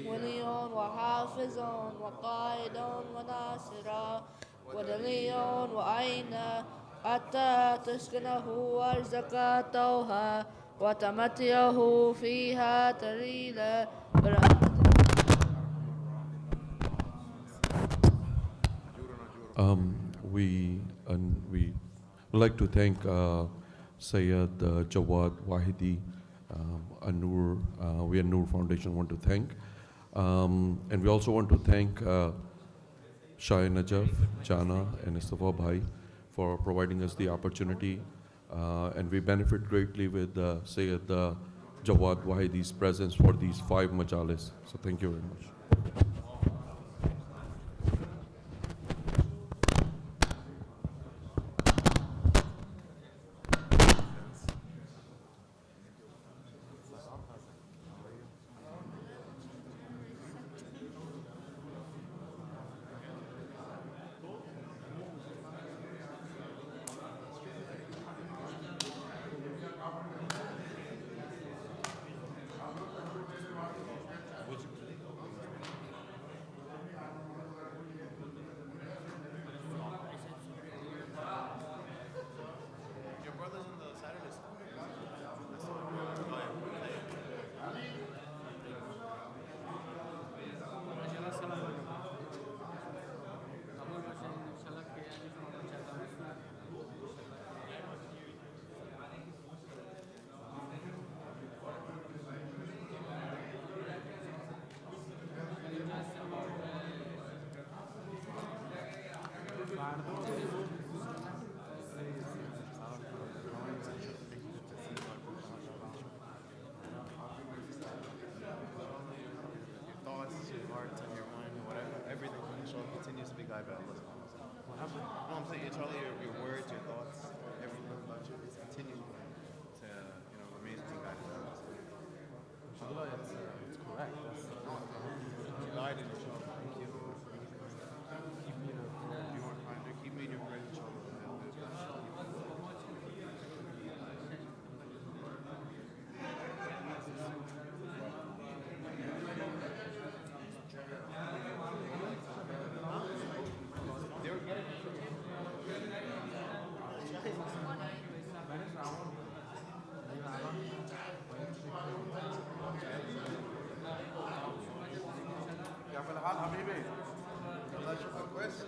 ولی وحافظ وقائد وناصر ودلی وعین حتى تسكنه أرزك توها وتمتعه فيها تريلا We would like to thank Sayyid Jawad Wahidi, we at Noor Foundation want to thank. And we also want to thank Shah-E-Najaf Jana and Mustafa Bhai for providing us the opportunity. And we benefit greatly with Sayyid Jawad Wahidi's presence for these 5 majalis. So thank you very much. bad. What happened? No, I'm saying internally your words, your thoughts, everything about you is continuing to remain being guided by Allah. Inshallah, it's correct. That's Guided, inshallah. Thank you. Keep me your finder. Keep me in your friend, inshallah. يا في الحال حبيبي الله يشوفك كويس